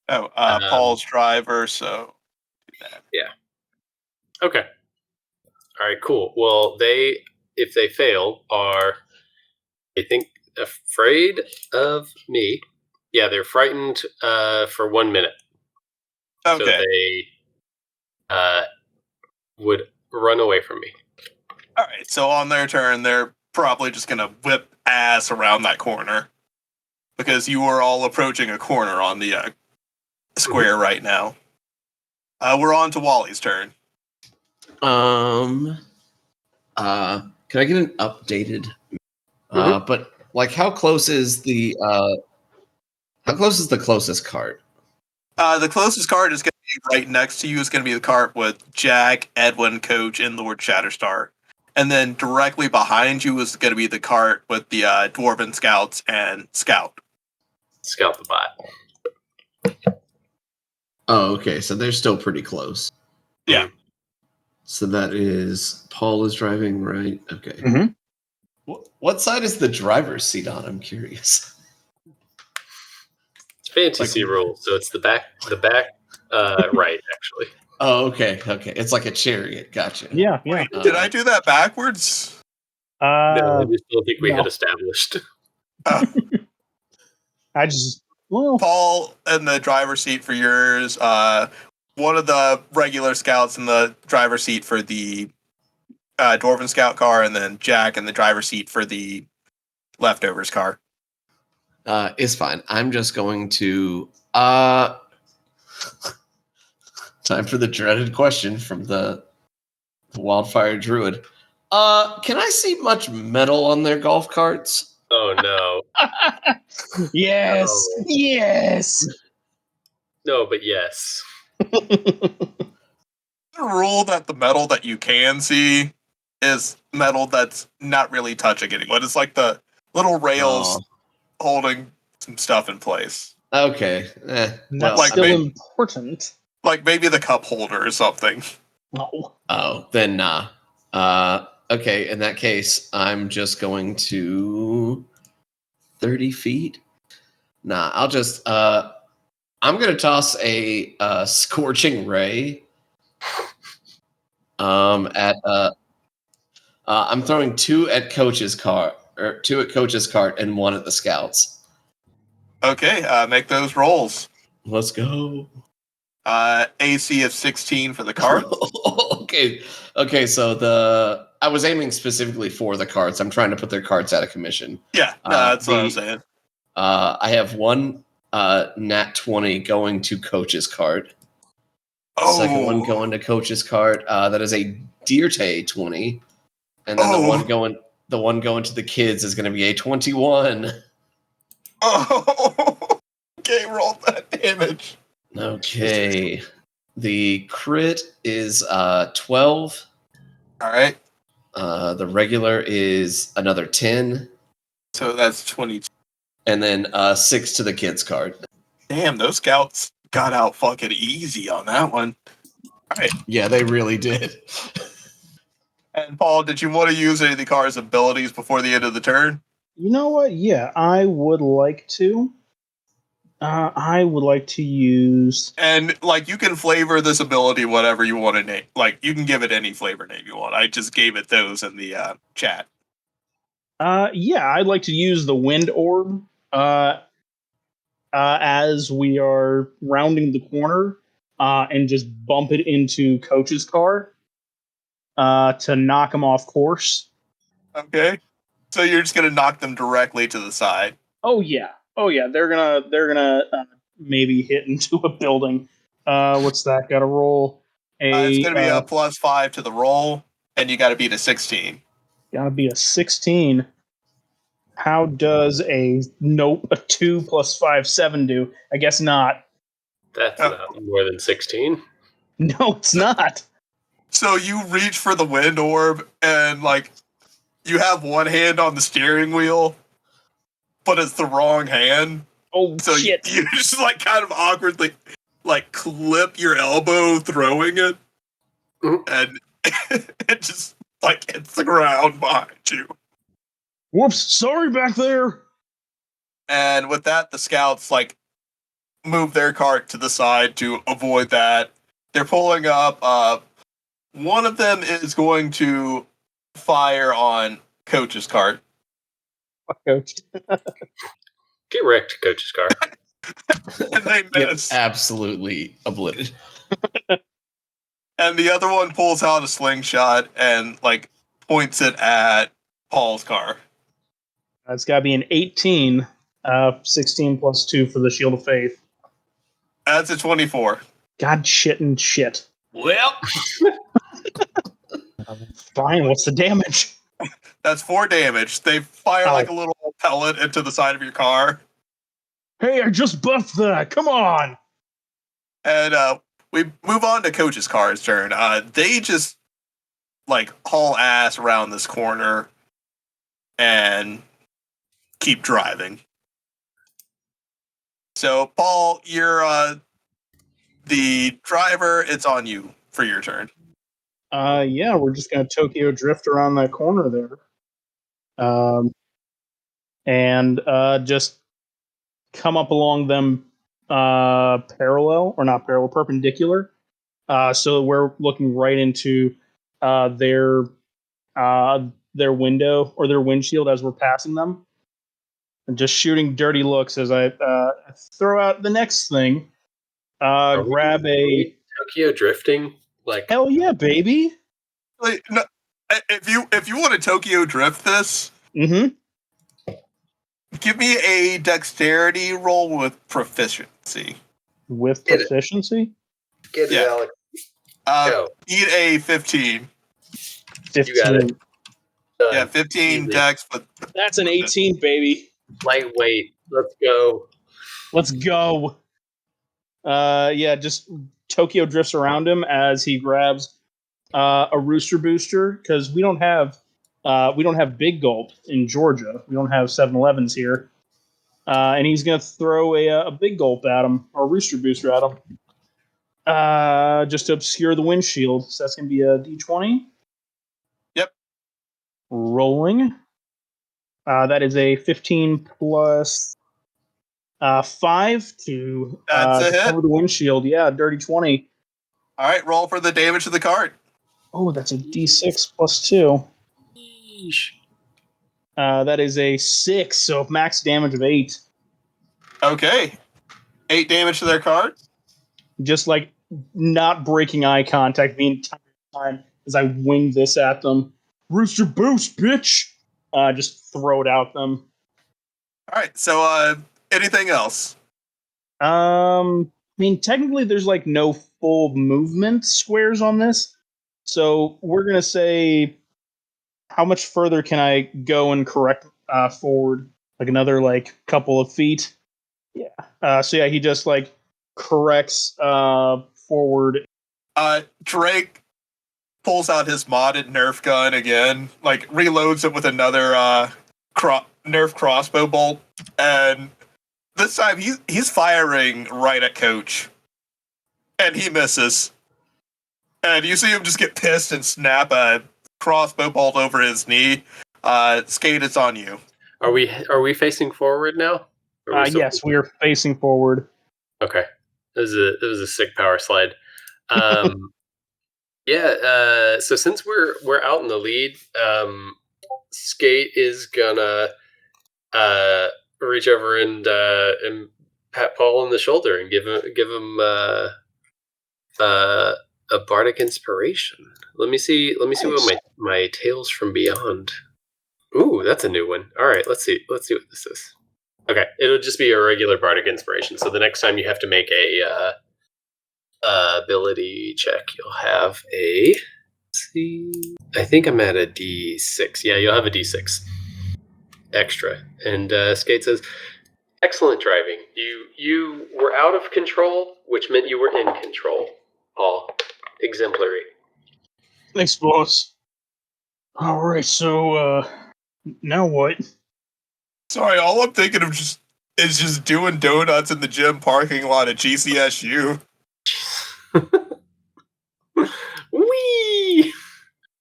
Oh, Paul's driver, so do that. Yeah. Okay. All right. Cool. Well, if they fail, are I think afraid of me. Yeah, they're frightened for 1 minute. Okay. So they would run away from me. All right, so on their turn, they're probably just going to whip ass around that corner because you are all approaching a corner on the square right now. We're on to Wally's turn. Can I get an updated? But like, how close is the closest cart? The closest cart is going to be right next to you. Is going to be the cart with Jack, Edwin, Coach, and Lord Shatterstar. And then directly behind you is going to be the cart with the Dwarven Scouts and Scout. Scout the bot. Oh, okay. So they're still pretty close. Yeah. So that is Paul is driving, right? Okay. Mm-hmm. What side is the driver's seat on? I'm curious. It's fantasy rules, so it's the back right, actually. Oh, okay. It's like a chariot. Gotcha. Yeah. Wait, did I do that backwards? No, I just don't think we no. had established. Paul in the driver's seat for yours. One of the regular scouts in the driver's seat for the Dwarven Scout car, and then Jack in the driver's seat for the leftovers car. It's fine. I'm just going to time for the dreaded question from the Wildfire Druid. Can I see much metal on their golf carts? Oh no. Yes. No. Yes. No, but yes. The rule that the metal that you can see is metal that's not really touching anyone. It's like the little rails holding some stuff in place. Okay. That's like still maybe- important. Like maybe the cup holder or something. No. Oh, then nah. Okay, in that case, I'm just going to 30 feet. Nah, I'll just I'm gonna toss a scorching ray. At I'm throwing 2 at Coach's cart, or 2 at Coach's cart, and 1 at the Scouts. Okay, make those rolls. Let's go. AC of 16 for the cart. Okay. So I was aiming specifically for the carts. I'm trying to put their carts out of commission. Yeah, that's what I was saying. I have 1 nat 20 going to Coach's cart. Oh. Second one going to Coach's cart. That is a Dirte 20, and then the one going to the kids is going to be a 21. Oh. Okay, roll that damage. Okay. The crit is 12. All right. The regular is another 10. So that's 22. And then 6 to the kids card. Damn, those scouts got out fucking easy on that one. All right. Yeah, they really did. And Paul, did you want to use any of the car's abilities before the end of the turn? You know what? Yeah, I would like to. I would like to use. And like, you can flavor this ability whatever you want to name. Like, you can give it any flavor name you want. I just gave it those in the chat. Yeah, I'd like to use the wind orb. as we are rounding the corner and just bump it into Coach's car to knock him off course. Okay. So you're just gonna knock them directly to the side. Oh yeah. They're gonna maybe hit into a building. What's that? Got to roll It's a. gonna be a +5 to the roll, and you got to beat a 16. Gotta be a 16. How does a 2 + 5 7 do? I guess not. That's not more than 16. No, it's not. So you reach for the wind orb, and like you have one hand on the steering wheel, but it's the wrong hand. Oh So shit! you just like kind of awkwardly like clip your elbow throwing it, and it just like hits the ground behind you. Whoops! Sorry back there. And with that, the scouts like move their cart to the side to avoid that. They're pulling up. One of them is going to fire on Coach's cart. Fuck, Coach. Get wrecked, Coach's car. And they Yep, miss. absolutely obliterated. And the other one pulls out a slingshot and like points it at Paul's car. It's got to be an 18. 16 + 2 for the Shield of Faith. That's a 24. God shit and shit. Well, Fine. What's the damage? That's 4 damage. They fire Ow. like a little pellet into the side of your car. Hey, I just buffed that. Come on. And we move on to Coach's car's turn. They just like haul ass around this corner and keep driving. So, Paul, you're the driver. It's on you for your turn. Yeah, we're just gonna Tokyo drift around that corner there, and just come up along them parallel or not parallel, perpendicular. So we're looking right into their window or their windshield as we're passing them, and just shooting dirty looks as I throw out the next thing. Grab a Tokyo drifting? Like, hell yeah, baby. Like, no, if you want to Tokyo drift this, Mm-hmm. give me a dexterity roll with proficiency. With Get it. proficiency. get Yeah. it, Alex. Go. Eat a 15. 15. You got it. Done. Yeah, 15 Easy. dex, but That's an 18, baby. Lightweight. Let's go. Let's go. Yeah, just Tokyo drifts around him as he grabs a rooster booster because we don't have Big Gulp in Georgia. We don't have 7-Elevens here, and he's gonna throw a Big Gulp at him or a rooster booster at him, just to obscure the windshield. So that's gonna be a D20. Yep. Rolling. That is a 15 plus 5 to That's a hit. cover the windshield. Yeah, dirty 20. all right, roll for the damage to the cart. Oh, that's a D6 plus 2. That is a 6, so max damage of 8. Okay. 8 damage to their cart. Just like not breaking eye contact the entire time as I wing this at them. Rooster boost, bitch! Just throw it out them. All right, so anything else? I mean, technically, there's like no full movement squares on this, so we're gonna say, how much further can I go and correct forward? Like another like couple of feet. Yeah. So yeah, he just like corrects forward. Drake pulls out his modded Nerf gun again, like reloads it with another Nerf crossbow bolt, and this time he's firing right at Coach, and he misses. And you see him just get pissed and snap a crossbow bolt over his knee. Skate, it's on you. Are we facing forward now? Or are we still- Yes, we are facing forward. Okay. It was a sick power slide. Yeah. So since we're out in the lead, Skate is gonna reach over and pat Paul on the shoulder and give him a bardic inspiration. Let me see what my Tales from Beyond. Ooh, that's a new one. All right, let's see what this is. Okay, it'll just be a regular bardic inspiration. So the next time you have to make a ability check, you'll have a. Let's see, I think I'm at a D6. Yeah, you'll have a D6 extra. And Skate says, "Excellent driving. You were out of control, which meant you were in control. Paul, exemplary." Thanks, boss. All right, so now what? Sorry, all I'm thinking of is just doing donuts in the gym parking lot at GCSU. Whee!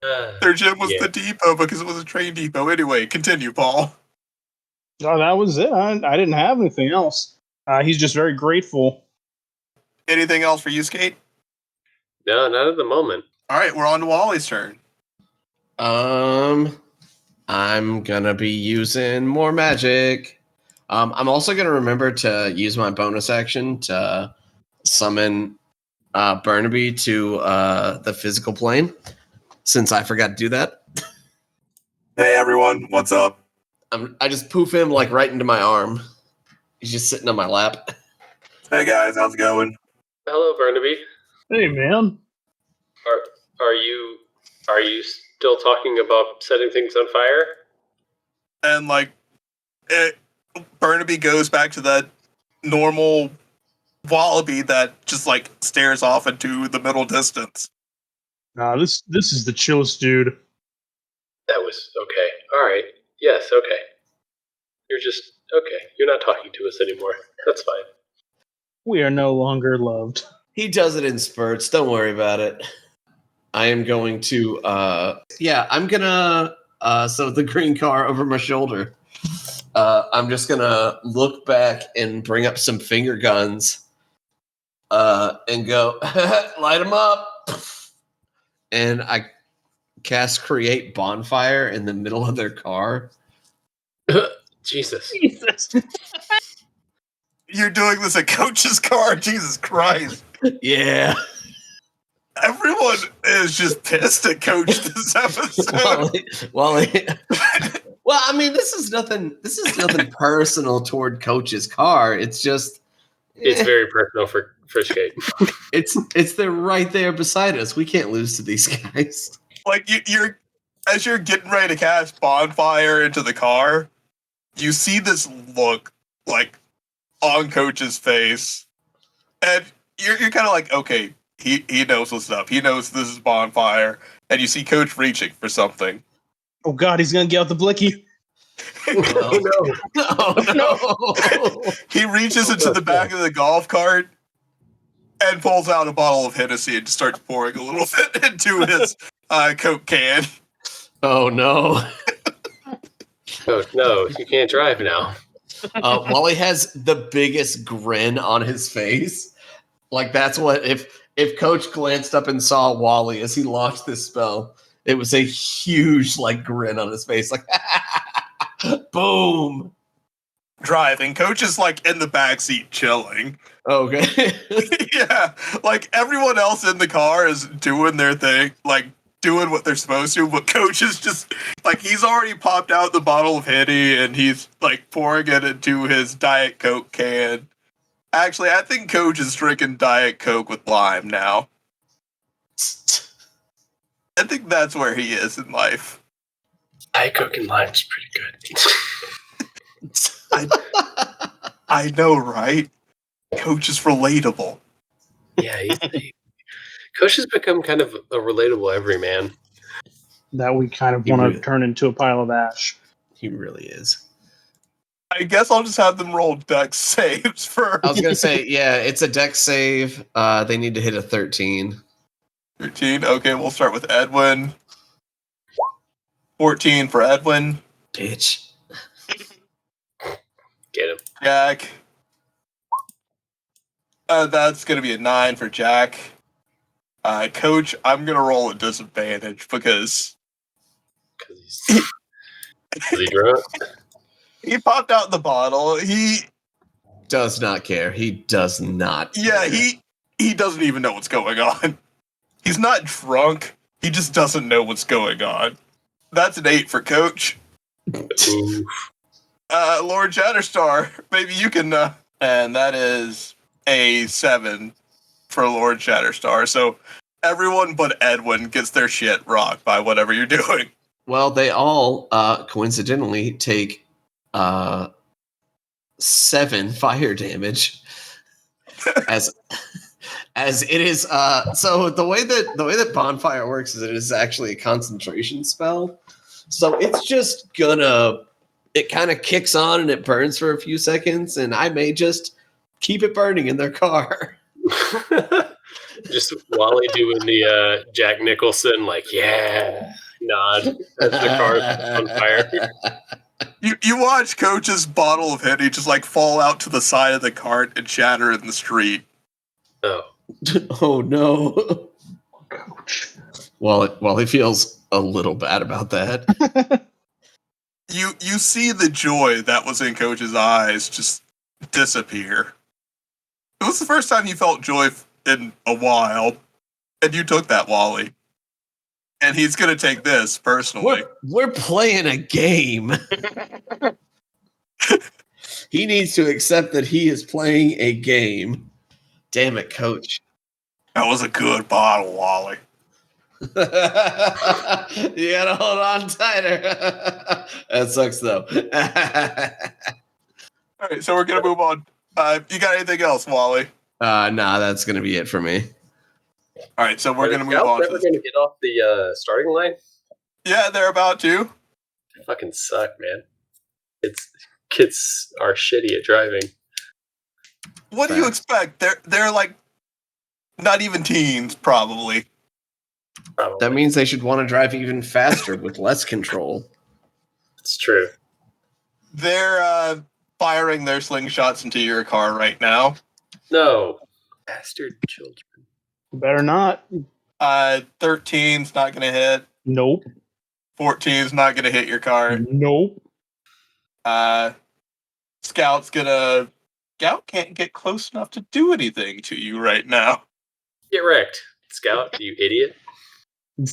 Their gym was Yeah. the depot because it was a train depot. Anyway, continue, Paul. Oh, that was it. I didn't have anything else. He's just very grateful. Anything else for you, Skate? No, not at the moment. All right, we're on to Wally's turn. I'm gonna be using more magic. I'm also gonna remember to use my bonus action to summon Burnaby to the physical plane, since I forgot to do that. Hey, everyone, what's up? I just poof him like right into my arm. He's just sitting on my lap. Hey, guys, how's it going? Hello, Burnaby. Hey, man. Are you still talking about setting things on fire? And, Burnaby goes back to that normal wallaby that just, stares off into the middle distance. This is the chillest dude. That was okay. All right. Yes. Okay. You're just okay. You're not talking to us anymore. That's fine. We are no longer loved. He does it in spurts. Don't worry about it. I am going to, I'm gonna set the green car over my shoulder. I'm just gonna look back and bring up some finger guns and go, light them up. And I cast Create Bonfire in the middle of their car. Jesus. You're doing this at Coach's car? Jesus Christ. Yeah. Everyone is just pissed at Coach this episode. Wally. Well, I mean, this is nothing personal toward Coach's car. It's just It's very personal for Skate. it's they're right there beside us. We can't lose to these guys. You're as you're getting ready to cast Bonfire into the car, you see this look on Coach's face, and you're kind of like, okay, he knows what's up. He knows this is Bonfire, and you see Coach reaching for something. Oh God, he's gonna get out the blicky. No. He reaches into the back of the golf cart and pulls out a bottle of Hennessy and just starts pouring a little bit into his Coke can. Oh no. Oh no, you can't drive now. Wally has the biggest grin on his face. Like that's what if Coach glanced up and saw Wally as he launched this spell, it was a huge grin on his face, boom. Driving. Coach is in the backseat chilling. Okay. Yeah. Everyone else in the car is doing their thing, doing what they're supposed to, but Coach is just he's already popped out the bottle of Henny and he's pouring it into his Diet Coke can. Actually, I think Coach is drinking Diet Coke with lime now. I think that's where he is in life. Diet Coke and lime's pretty good. I know, right? Coach is relatable. Yeah, Coach has become kind of a relatable everyman. That we kind of want to turn into a pile of ash. He really is. I guess I'll just have them roll dex saves for. I was gonna say, yeah, it's a dex save. They need to hit a 13. 13. Okay, we'll start with Edwin. 14 for Edwin. Bitch. Get him. Jack. That's gonna be a 9 for Jack. Coach, I'm gonna roll a disadvantage because Because he drunk. he popped out the bottle. He does not care. He does not care. Yeah, he doesn't even know what's going on. He's not drunk. He just doesn't know what's going on. That's an 8 for Coach. Lord Shatterstar, maybe you can... and that is a 7 for Lord Shatterstar. So everyone but Edwin gets their shit rocked by whatever you're doing. Well, they all coincidentally take 7 fire damage. As it is, so the way that bonfire works is it is actually a concentration spell. So it's just gonna, it kind of kicks on and it burns for a few seconds, and I may just keep it burning in their car. Just Wally doing the Jack Nicholson, like, yeah, nod as the car's on fire. You watch Coach's bottle of Henny just like fall out to the side of the cart and shatter in the street. Oh. Oh no. Coach. Well, he feels a little bad about that. You see the joy that was in Coach's eyes just disappear. It was the first time you felt joy in a while, and you took that, Wally. And he's going to take this personally. We're playing a game. He needs to accept that he is playing a game. Damn it, Coach. That was a good bottle, Wally. You gotta hold on tighter. That sucks, though. All right, so we're going to move on. You got anything else, Wally? Nah, that's gonna be it for me. All right, so we're going to move Scouts on. ever going to get off the starting line? Yeah, they're about to. They fucking suck, man. Kids are shitty at driving. What do you expect? They're like not even teens, probably. Probably. That means they should want to drive even faster with less control. It's true. They're firing their slingshots into your car right now. No. Bastard children. Better not. 13's not going to hit. Nope. 14's not going to hit your car. Nope. Scout can't get close enough to do anything to you right now. Get wrecked, Scout, you idiot.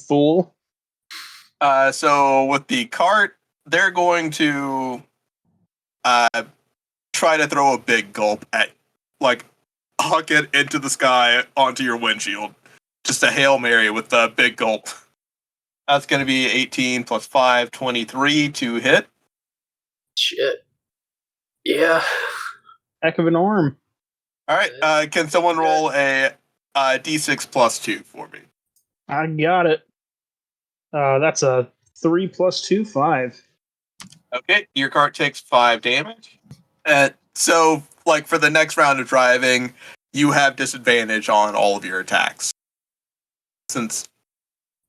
Fool. So with the cart, they're going to try to throw a big gulp at, like, huck it into the sky onto your windshield. Just a Hail Mary with a big gulp. That's going to be 18 plus 5, 23 to hit. Shit. Yeah. Heck of an arm. All right, can someone roll a d6 plus 2 for me? I got it. That's a 3 plus 2, 5. Okay, your cart takes 5 damage. So, like, for the next round of driving, you have disadvantage on all of your attacks. Since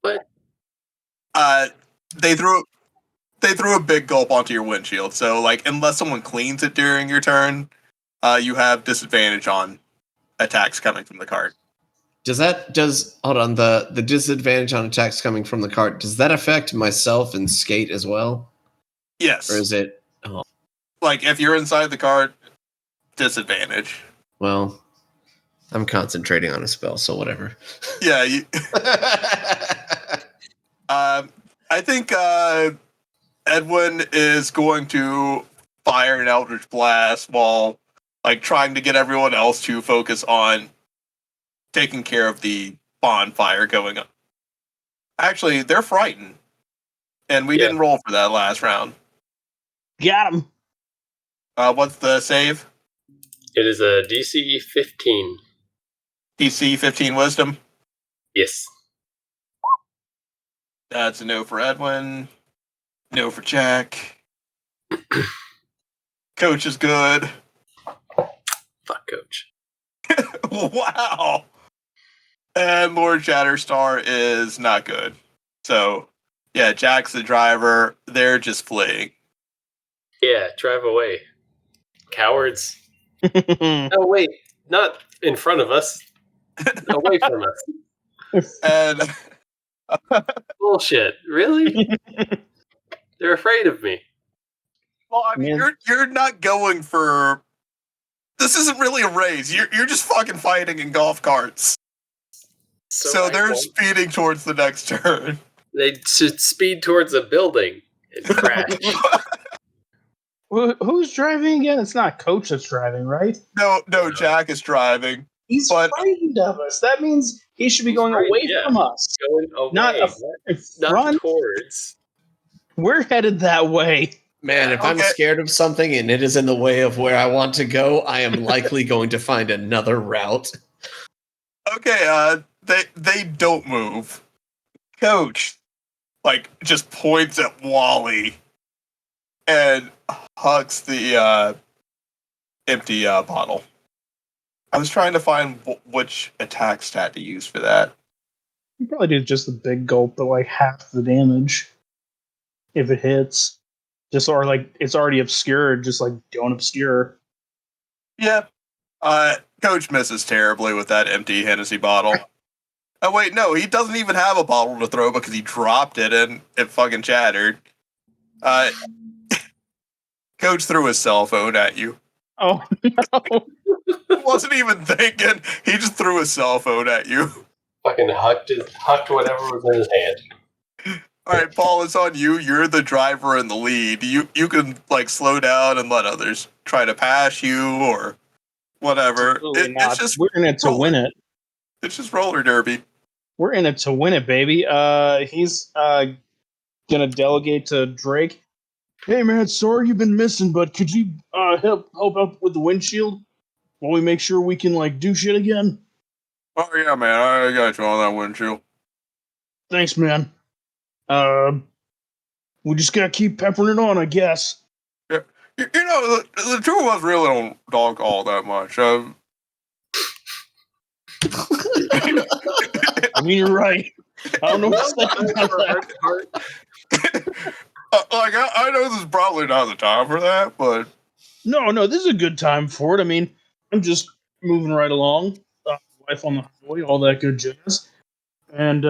What? They threw a big gulp onto your windshield. So, like, unless someone cleans it during your turn, you have disadvantage on attacks coming from the cart. Hold on, the disadvantage on attacks coming from the cart, does that affect myself and Skate as well? Yes. Or is it Like, if you're inside the cart, disadvantage. well, I'm concentrating on a spell, so whatever. Yeah. I think Edwin is going to fire an Eldritch Blast while, like, trying to get everyone else to focus on taking care of the bonfire going up. Actually, they're frightened. And we didn't roll for that last round. Got him. What's the save? It is a DC 15. DC 15 Wisdom. Yes. That's a no for Edwin. No for Jack. Coach is good. Fuck, Coach. Wow. And Lord Shatterstar is not good. So, yeah, Jack's the driver. They're just fleeing. Yeah, drive away. Cowards. No, wait. Not in front of us. Away from us. And Bullshit. Really? They're afraid of me. well, I mean, Yeah. you're not going for this isn't really a race. You're just fucking fighting in golf carts. So they're speeding towards the next turn. They should speed towards a building and crash. Who's driving again? It's not Coach that's driving, right? No, Jack is driving. He's frightened of us. That means he should be going away from us. Going away, not towards. We're headed that way. Man, if I'm scared of something and it is in the way of where I want to go, I am likely going to find another route. Okay, they don't move. Coach, just points at Wally and hugs the empty bottle. I was trying to find which attack stat to use for that. You probably do just a big gulp, but half the damage if it hits. Just or it's already obscured, just don't obscure. Yeah. Coach misses terribly with that empty Hennessy bottle. Oh wait, no, he doesn't even have a bottle to throw because he dropped it and it fucking shattered. Coach threw his cell phone at you. Oh no. Wasn't even thinking. He just threw his cell phone at you. Fucking hucked whatever was in his hand. All right, Paul, it's on you. You're the driver in the lead. You can slow down and let others try to pass you or whatever. It's just we're in it to win it. It's just roller derby. We're in it to win it, baby. He's gonna delegate to Drake. Hey man, sorry you've been missing, but could you help out with the windshield while we make sure we can do shit again? Oh yeah, man, I got you on that windshield. Thanks, man. We just gotta keep peppering it on, I guess. Yeah, the two of us really don't talk all that much. I mean, you're right. I don't know what to say about that. I know this is probably not the time for that, but no, this is a good time for it. I mean, I'm just moving right along, life on the highway, all that good jazz, and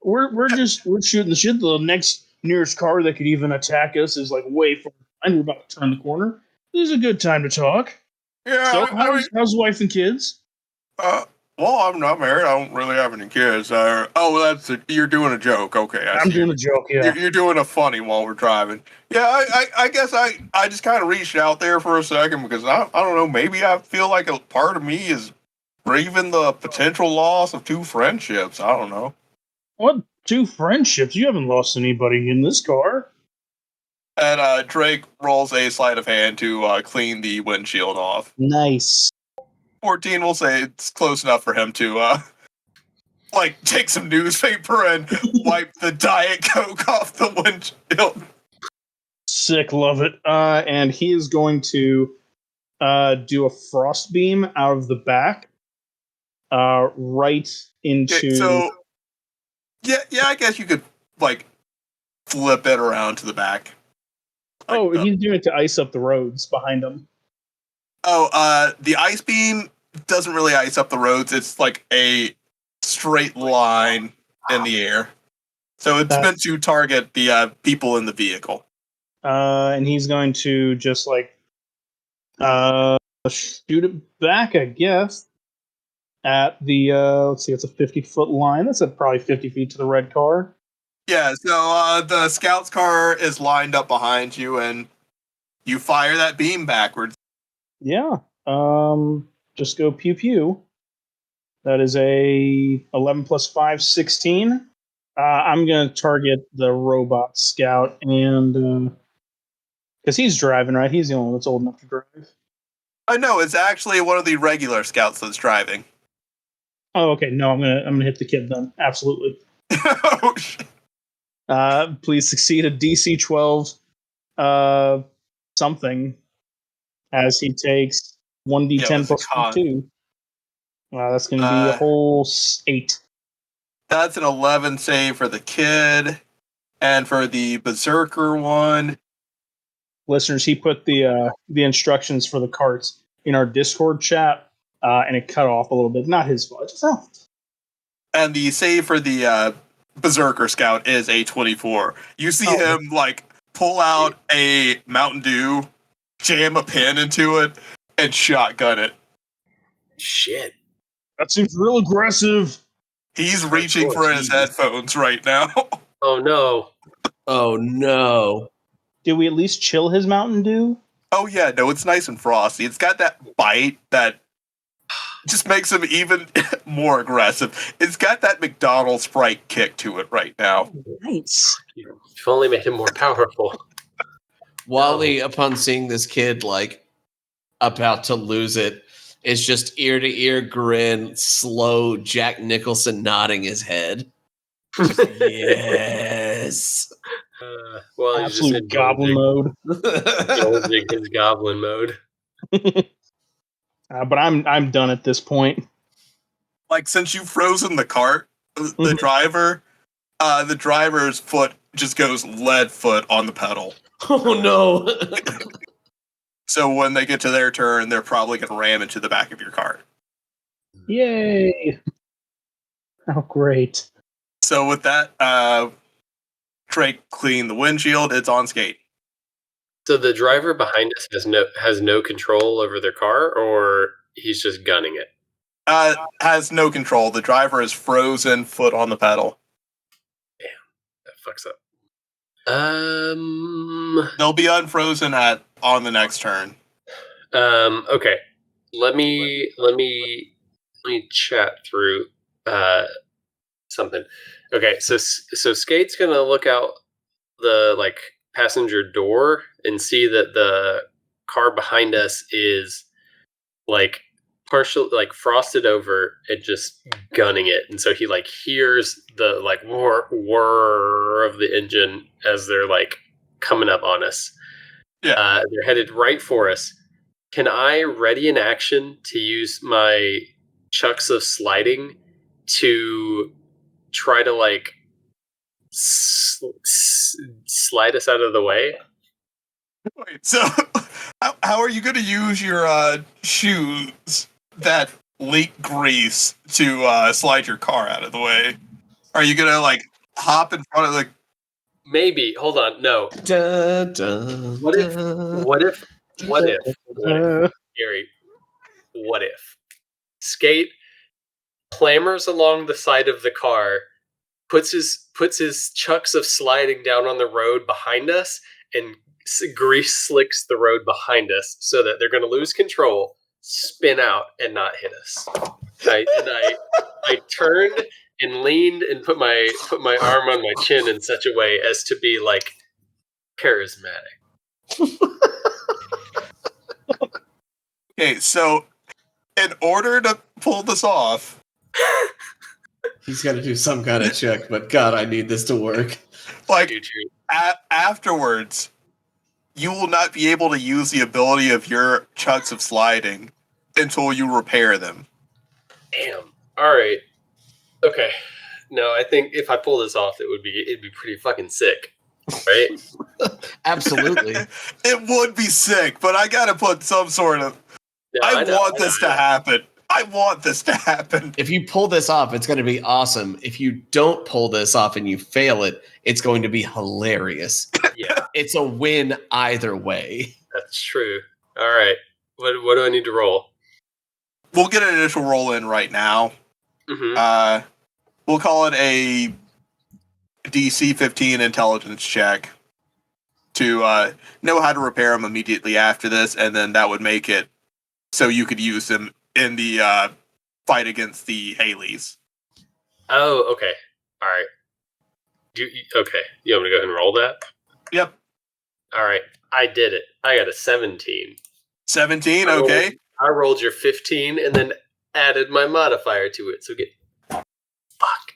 we're shooting the shit. The next nearest car that could even attack us is way far behind. We're about to turn the corner. This is a good time to talk. Yeah. So, how's the wife and kids? Well, I'm not married. I don't really have any kids. You're doing a joke. Okay, I'm doing a joke. Yeah, you're doing a funny while we're driving. Yeah, I guess I just kind of reached out there for a second because I don't know. Maybe I feel like a part of me is grieving the potential loss of two friendships. I don't know. What two friendships? You haven't lost anybody in this car. And Drake rolls a sleight of hand to clean the windshield off. Nice. 14 will say it's close enough for him to take some newspaper and wipe the Diet Coke off the windshield. Sick, love it. And he is going to do a frost beam out of the back, right into. Okay, so yeah, I guess you could flip it around to the back. He's doing it to ice up the roads behind him. The ice beam doesn't really ice up the roads. It's a straight line in the air. So it's meant to target the people in the vehicle. And he's going to just shoot it back, I guess, at the, let's see, it's a 50-foot line. That's probably 50 feet to the red car. Yeah, so the scout's car is lined up behind you, and you fire that beam backwards. Yeah. Just go pew pew. That is a 11 plus 5, 16. I'm going to target the robot scout, and because he's driving, right? He's the only one that's old enough to drive. No, it's actually one of the regular scouts that's driving. Oh, okay. No, I'm gonna hit the kid then. Absolutely. Oh shit. Please succeed a DC 12 something as he takes 1d10 plus 2. That's going to be a whole 8. That's an 11 save for the kid. And for the Berserker one. Listeners, he put the instructions for the carts in our Discord chat, and it cut off a little bit. Not his fault. And the save for the Berserker Scout is a 24. You see him pull out a Mountain Dew, jam a pin into it and shotgun it. Shit. That seems real aggressive. He's reaching for his headphones right now. Oh no. Oh no. Did we at least chill his Mountain Dew? Oh yeah, no, it's nice and frosty. It's got that bite that just makes him even more aggressive. It's got that McDonald's Sprite kick to it right now. Nice. You've only made him more powerful. Wally, upon seeing this kid like about to lose it, is just ear to ear grin, slow Jack Nicholson nodding his head. Yes. Well, he's just Absolute goblin mode. indulging his goblin mode. But I'm done at this point. Like, since you've frozen the cart, the driver's foot just goes lead foot on the pedal. Oh no. So when they get to their turn, they're probably going to ram into the back of your cart. Yay! Oh, great. So with that, Drake cleaned the windshield. It's on Skate. So the driver behind us has no control over their car, or he's just gunning it. Has no control. The driver is frozen, foot on the pedal. Damn, that fucks up. They'll be unfrozen on the next turn. Okay. Let me chat through something. Okay, so Skate's gonna look out the like passenger door and see that the car behind us is like partially like frosted over and just gunning it, and so he like hears the like whir of the engine as they're like coming up on us. Yeah. They're headed right for us. Can I ready in action to use my chucks of sliding to try to like slide us out of the way? Wait, so how are you going to use your shoes that leak grease to slide your car out of the way? Are you going to like hop in front of the... Maybe. Hold on. No. Dun, dun, What if, Gary, what if Skate clambers along the side of the car, puts his chucks of sliding down on the road behind us, and grease slicks the road behind us so that they're going to lose control, spin out, and not hit us. I turned and leaned and put my arm on my chin in such a way as to be like charismatic. Okay, so in order to pull this off, He's got to do some kind of check, but God, I need this to work. like afterwards, you will not be able to use the ability of your chucks of sliding until you repair them. Damn. All right. Okay. No, I think if I pull this off, it'd be pretty fucking sick, right? Absolutely. It would be sick, but I gotta put some sort of... No, I want this to happen. I want this to happen. If you pull this off, it's going to be awesome. If you don't pull this off and you fail it, it's going to be hilarious. Yeah, It's a win either way. that's true. All right. What do I need to roll? We'll get an initial roll in right now. Mm-hmm. We'll call it a DC 15 intelligence check to know how to repair them immediately after this, and then that would make it so you could use them in the fight against the Haleys. Oh, okay. All right. Okay. You want me to go ahead and roll that? Yep. All right. I did it. I got a 17. 17, okay. I rolled your 15 and then added my modifier to it. So get... Fuck.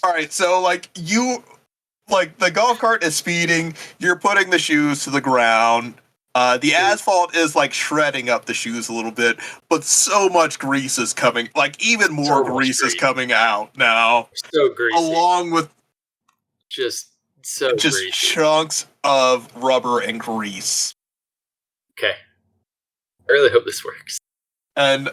All right, so like the golf cart is speeding, you're putting the shoes to the ground. The asphalt is like shredding up the shoes a little bit, but so much grease is coming, like even more grease is coming out now. So greasy. Along with Just so greasy. chunks of rubber and grease. Okay. I really hope this works. And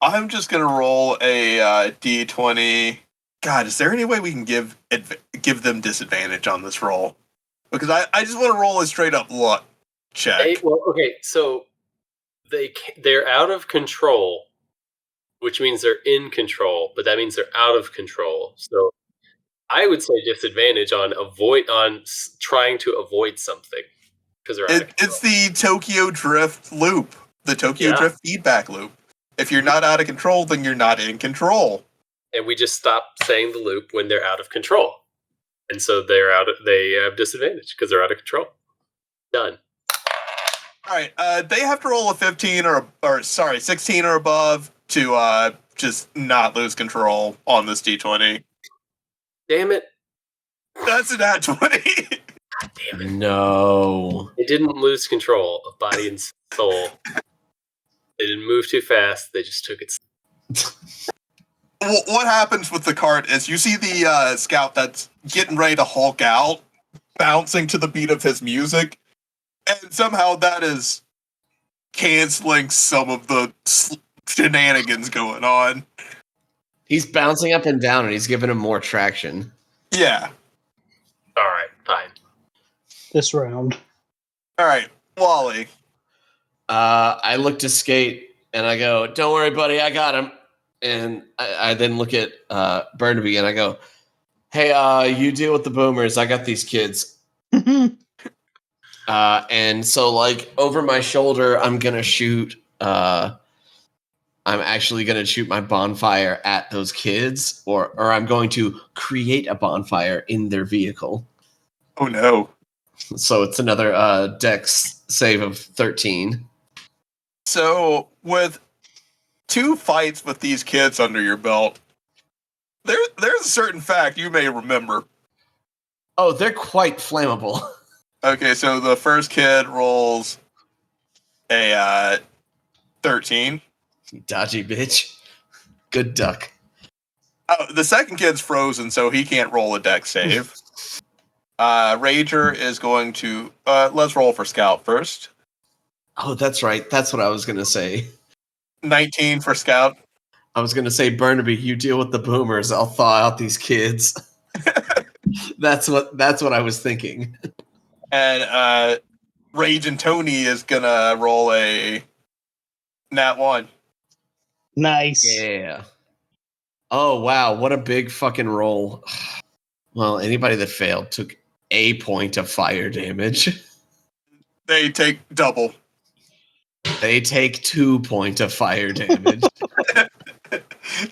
I'm just gonna roll a D20. God, is there any way we can give them disadvantage on this roll? Because I just want to roll a straight up luck. check. So they're out of control, which means they're in control, but that means they're out of control. So I would say disadvantage on trying to avoid something because they're out of control. It's the Tokyo Drift loop, the Tokyo Yeah. Drift feedback loop. If you're not out of control, then you're not in control. And we just stop saying the loop when they're out of control, and so they have disadvantage because they're out of control. Done. All right, they have to roll a 15 or 16 or above to just not lose control on this D20. Damn it! That's a nat 20. God damn it! No. They didn't lose control of body and soul. They didn't move too fast. They just took it. What happens with the cart is you see the scout that's getting ready to Hulk out, bouncing to the beat of his music, and somehow that is canceling some of the shenanigans going on. He's bouncing up and down, and he's giving him more traction. Yeah. All right, fine. This round. All right, Wally. I look to Skate, and I go, "Don't worry, buddy, I got him." And I then look at Burnaby, and I go, "Hey, you deal with the boomers. I got these kids." And so, like, over my shoulder, I'm gonna shoot. I'm actually gonna shoot my bonfire at those kids, or I'm going to create a bonfire in their vehicle. Oh no. So it's another Dex save of 13. So with 2 fights with these kids under your belt, there's a certain fact you may remember. Oh, they're quite flammable. Okay, so the first kid rolls a 13. Dodgy bitch. Good duck. Oh, the second kid's frozen, so he can't roll a dex save. Rager is going to let's roll for Scout first. Oh, that's right. That's what I was gonna say. 19 for Scout. I was gonna say, Burnaby, you deal with the boomers. I'll thaw out these kids. That's what I was thinking. And Rage and Tony is gonna roll a nat 1. Nice. Yeah. Oh wow, what a big fucking roll. Well, anybody that failed took a point of fire damage. They take double. They take 2 points of fire damage.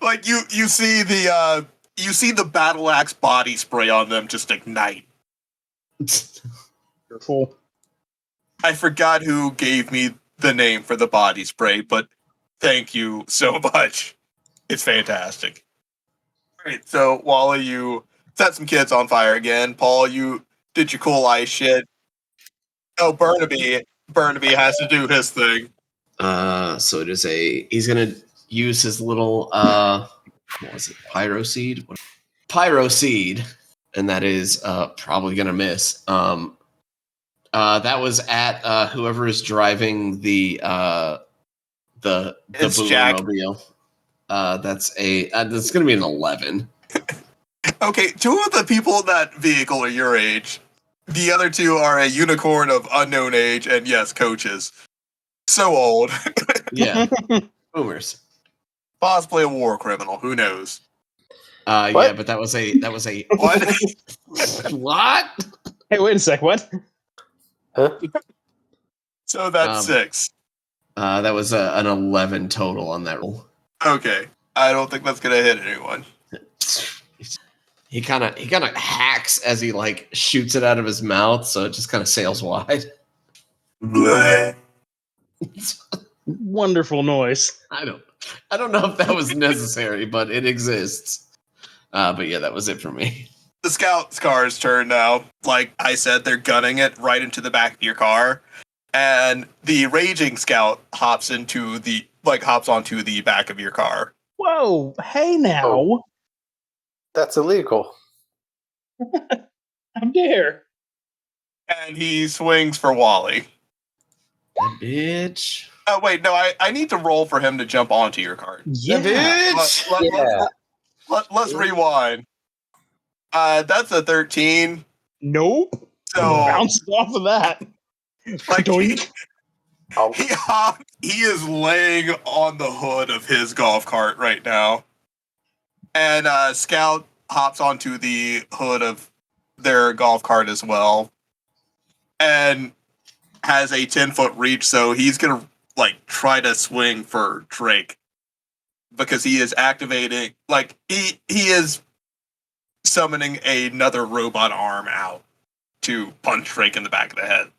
Like you see the battle axe body spray on them just ignite. Careful. I forgot who gave me the name for the body spray, but thank you so much. It's fantastic. All right, so Wally, you set some kids on fire again. Paul, you did your cool ice shit. Oh, Burnaby has to do his thing. So it is he's gonna use his little what was it? Pyro seed? Pyro seed. And that is probably gonna miss. That was at whoever is driving the It's Jack. Boomermobile. That's gonna be an 11. Okay, 2 of the people in that vehicle are your age. The other 2 are a unicorn of unknown age, and yes, coaches. So old. Yeah. Boomers. Possibly a war criminal, who knows? Yeah, but that was a What? what? Hey, wait a sec. What? Huh? So that's 6. That was an 11 total on that roll. Okay. I don't think that's gonna hit anyone. He kind of hacks as he like shoots it out of his mouth, so it just kind of sails wide. Bleh. Wonderful noise. I don't know if that was necessary, but it exists. But yeah, that was it for me. The scout's car's turn now. Like I said, they're gunning it right into the back of your car. And the raging scout hops onto the back of your car. Whoa. Hey now. Oh. That's illegal. How dare. And he swings for Wally. That bitch. Oh, wait, no, I need to roll for him to jump onto your cart. Yeah. That bitch. Let's rewind. That's a 13. Nope. So Bounced off of that. Like Doink. he is laying on the hood of his golf cart right now. And Scout hops onto the hood of their golf cart as well. And has a 10-foot reach, so he's gonna like try to swing for Drake. Because he is activating like he is summoning another robot arm out to punch Drake in the back of the head.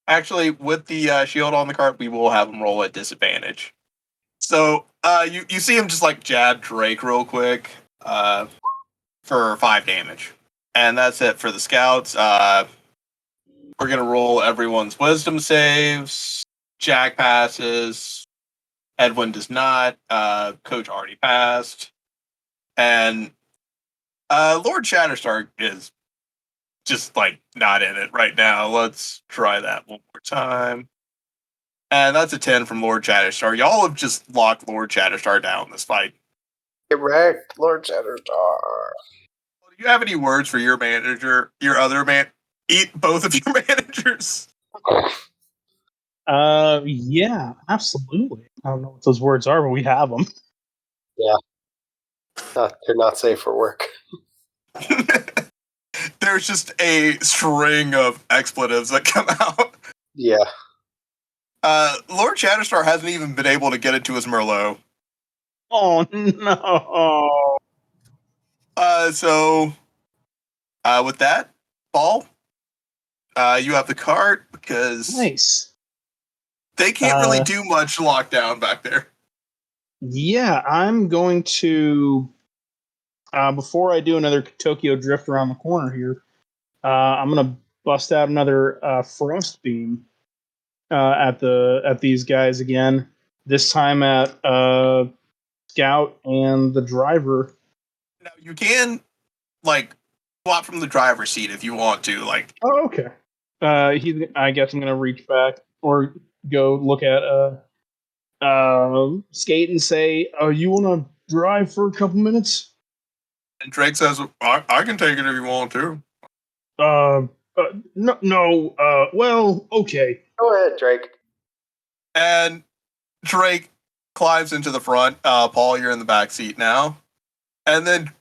Actually, with the shield on the cart, we will have him roll at disadvantage. So you see him just like jab Drake real quick for 5 damage. And that's it for the scouts. We're going to roll everyone's wisdom saves. Jack passes. Edwin does not. Coach already passed. And Lord Shatterstar is just like not in it right now. Let's try that one more time. And that's a 10 from Lord Shatterstar. Y'all have just locked Lord Shatterstar down this fight. Get wrecked, Lord Shatterstar. Do you have any words for your manager, your other man? Eat both of your managers. Yeah, absolutely. I don't know what those words are, but we have them. They're not safe for work. There's just a string of expletives that come out. Yeah. Lord Shatterstar hasn't even been able to get into his Merlot. Oh no! So with that, Paul, you have the cart because Nice. they can't really do much lockdown back there. Yeah, I'm going to. Before I do another Tokyo drift around the corner here, I'm gonna bust out another frost beam at these guys again. This time at Scout and the driver. Now you can like swap from the driver's seat if you want to. Like, Oh, okay. I guess I'm gonna reach back or go look at Skate and say, "You want to drive for a couple minutes?" and Drake says, "I can take it if you want to." No. Well, okay. Go ahead, Drake. And Drake climbs into the front. Paul, you're in the back seat now. And then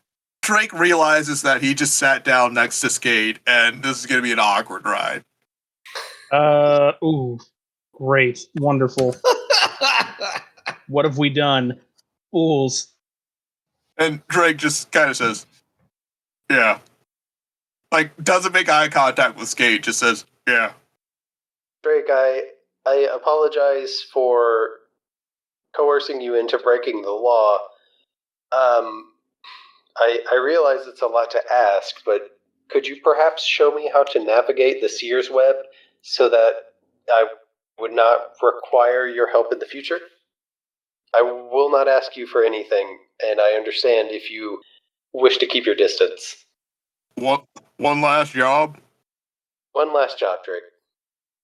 Drake realizes that he just sat down next to Skate, and this is going to be an awkward ride. Ooh, great, wonderful. What have we done, fools? And Drake just kind of says, "Yeah." Like, doesn't make eye contact with Skate, just says, "Yeah." Drake, I apologize for coercing you into breaking the law. I realize it's a lot to ask, but could you perhaps show me how to navigate the Sears web so that I would not require your help in the future? I will not ask you for anything, and I understand if you wish to keep your distance. One last job. One last job, Drake.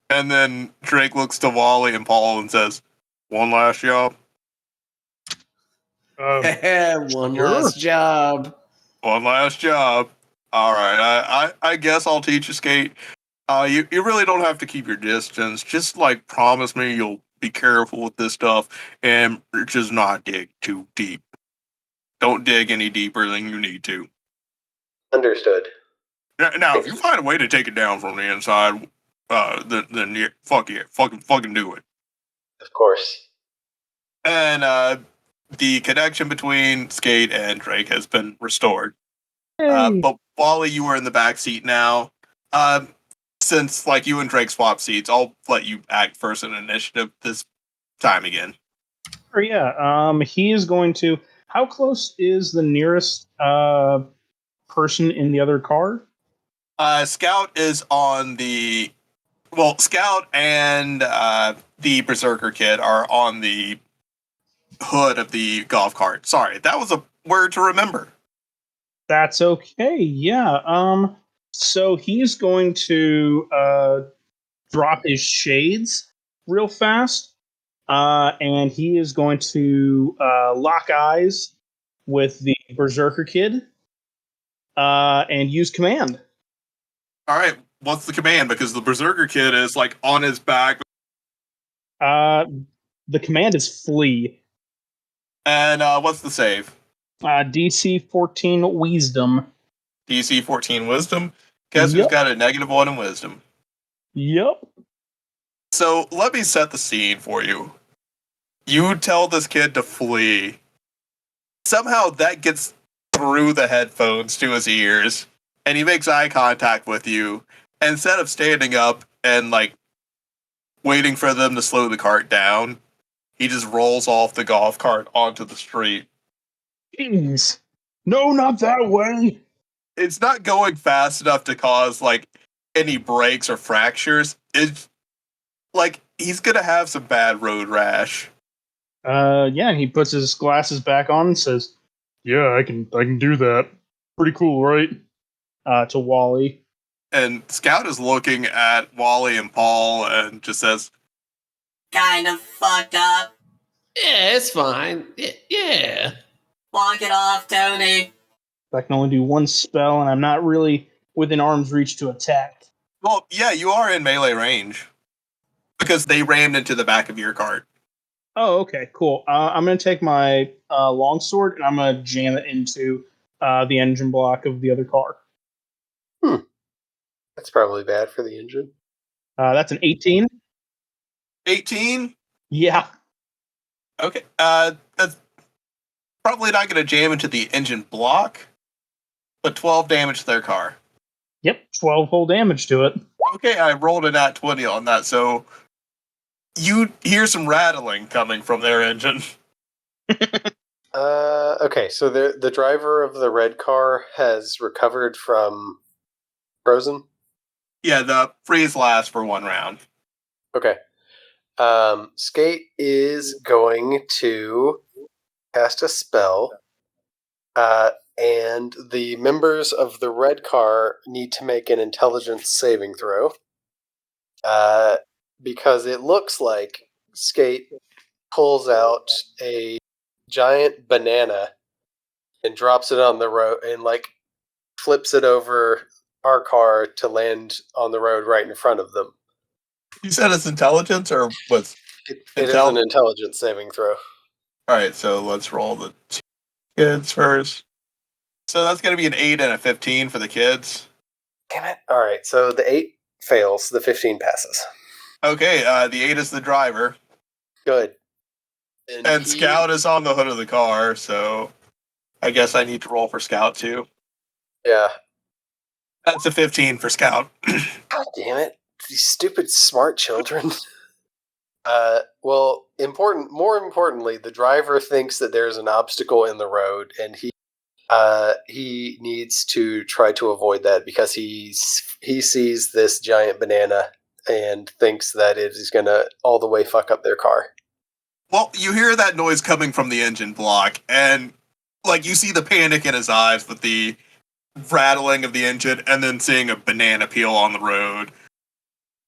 And then Drake looks to Wally and Paul and says, "One last job." One Sure. last job. One last job. All right. I guess I'll teach you, Skate. You really don't have to keep your distance. Just like promise me you'll be careful with this stuff and just not dig too deep. Don't dig any deeper than you need to. Understood. Now, if you find a way to take it down from the inside, then yeah, fuck yeah, fucking do it. Of course. And the connection between Skate and Drake has been restored. Hey. But Wally, you were in the back seat now. Since like you and Drake swap seats, I'll let you act first in initiative this time again. Or yeah. He is going to. How close is the nearest person in the other car? Scout is on the. Well, Scout and the Berserker Kid are on the hood of the golf cart. Sorry, that was a word to remember. That's okay. Yeah. So he's going to drop his shades real fast, and he is going to lock eyes with the Berserker Kid and use command. All right, what's the command? Because the Berserker kid is like on his back. The command is flee. And what's the save? DC 14 Wisdom. DC 14 Wisdom. Guess who's Yep. got a -1 in Wisdom? Yep. So let me set the scene for you. You tell this kid to flee. Somehow that gets through the headphones to his ears, and he makes eye contact with you. And instead of standing up and like waiting for them to slow the cart down, he just rolls off the golf cart onto the street. Jeez. No, not that way. It's not going fast enough to cause like any breaks or fractures. It's like he's gonna have some bad road rash. Yeah, and he puts his glasses back on and says, "Yeah, I can do that. Pretty cool, right?" To Wally. And Scout is looking at Wally and Paul and just says, Kind of fucked up. Yeah, it's fine. Yeah. Walk it off, Tony. I can only do one spell, and I'm not really within arm's reach to attack. well, yeah, you are in melee range. Because they rammed into the back of your cart. Oh, okay, cool. I'm gonna take my longsword and I'm gonna jam it into the engine block of the other car. That's probably bad for the engine. That's an 18. 18? Yeah. Okay. That's probably not gonna jam into the engine block, but 12 damage to their car. Yep. 12 whole damage to it. Okay, I rolled a nat 20 on that, so you hear some rattling coming from their engine. Okay, so the driver of the red car has recovered from frozen. Yeah, the freeze lasts for 1 round. Okay. Skate is going to cast a spell, and the members of the red car need to make an intelligence saving throw. Because it looks like Skate pulls out a giant banana and drops it on the road and like flips it over our car to land on the road right in front of them. You said it's intelligence or what's It is an intelligence saving throw. Alright, so let's roll the kids first. So that's gonna be an 8 and a 15 for the kids. Damn it. Alright, so the 8 fails, the 15 passes. Okay, the 8 is the driver. Good. And Scout is on the hood of the car, so I guess I need to roll for Scout too. Yeah. That's a 15 for Scout. God damn it. These stupid smart children. Well, more importantly, the driver thinks that there's an obstacle in the road, and he needs to try to avoid that because he sees this giant banana and thinks that it is going to all the way fuck up their car. Well, you hear that noise coming from the engine block, and like you see the panic in his eyes with the rattling of the engine, and then seeing a banana peel on the road.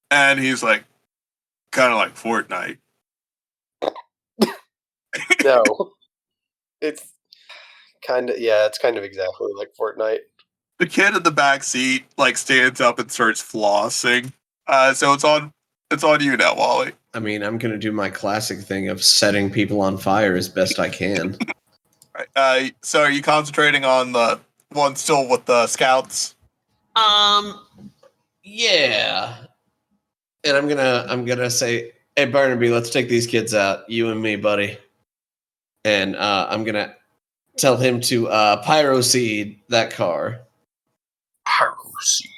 And he's like, kind of like Fortnite. No. It's kind of exactly like Fortnite. The kid in the back seat like stands up and starts flossing. So it's on you now, Wally. I mean, I'm gonna do my classic thing of setting people on fire as best I can. Right. So are you concentrating on the one still with the scouts? Yeah. And I'm gonna say, hey Barnaby, let's take these kids out, you and me, buddy. And I'm gonna tell him to pyroseed that car. Pyroseed.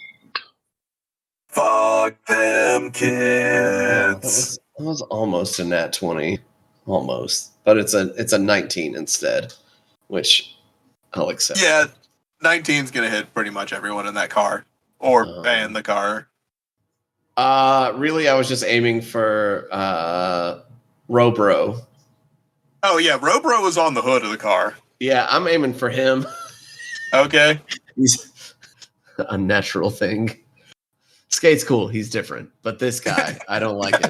Fuck them kids. That was almost a nat 20. Almost. But it's a 19 instead, which I'll accept. Yeah, 19's gonna hit pretty much everyone in that car. Or in the car. Really, I was just aiming for Robro. Oh yeah, Robro was on the hood of the car. Yeah, I'm aiming for him. Okay. He's a unnatural thing. Skate's cool. He's different. But this guy, I don't like him.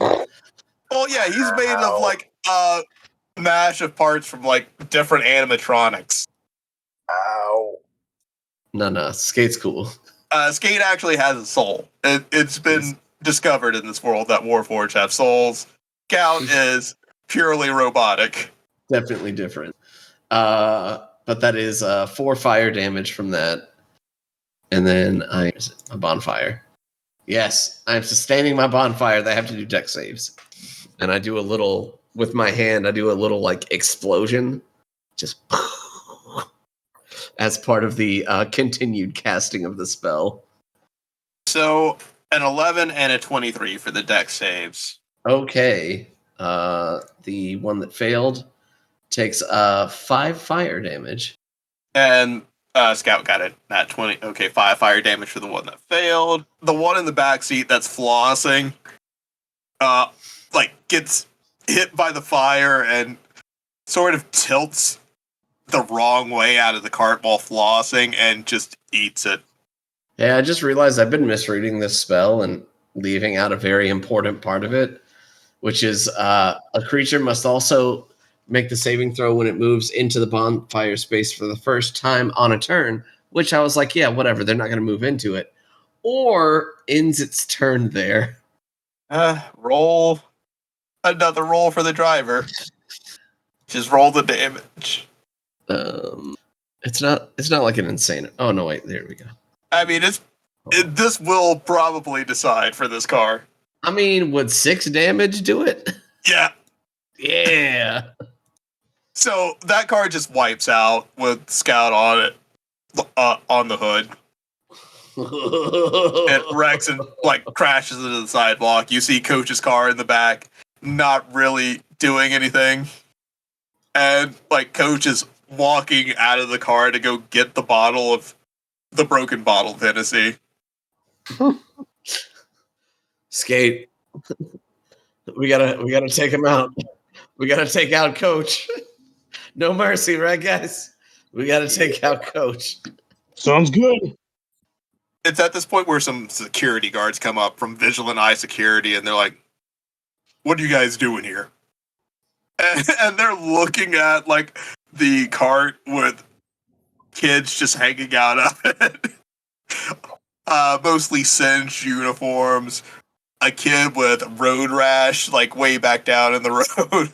Well, yeah, he's made of like a mash of parts from like different animatronics. Ow. No, Skate's cool. Skate actually has a soul. It's been discovered in this world that Warforged have souls. Scout is purely robotic. Definitely different. But that is 4 fire damage from that. And then a bonfire. Yes, I'm sustaining my bonfire. They have to do deck saves. And I do a little, with my hand, I do a little like explosion. Just as part of the continued casting of the spell. So an 11 and a 23 for the deck saves. Okay. The one that failed takes 5 fire damage. And Scout got it at 20. Okay, 5 fire damage for the one that failed. The one in the back seat that's flossing, gets hit by the fire and sort of tilts the wrong way out of the cart while flossing and just eats it. Yeah, I just realized I've been misreading this spell and leaving out a very important part of it, which is a creature must also make the saving throw when it moves into the bonfire space for the first time on a turn, which I was like, yeah, whatever, they're not going to move into it. Or ends its turn there. Roll another roll for the driver. Just roll the damage. It's not like an insane. Oh no, wait, there we go. I mean, this will probably decide for this car. I mean, would 6 damage do it? Yeah. Yeah. So that car just wipes out with Scout on it, on the hood. It wrecks and crashes into the sidewalk. You see Coach's car in the back, not really doing anything. And Coach is walking out of the car to go get the broken bottle of Hennessy. Skate. We gotta take him out. We gotta take out Coach. No mercy, right, guys? We gotta take out Coach. Sounds good. It's at this point where some security guards come up from Vigilante Security, and they're like, "What are you guys doing here?" And they're looking at the cart with kids just hanging out of it. Mostly singed uniforms. A kid with road rash, way back down in the road.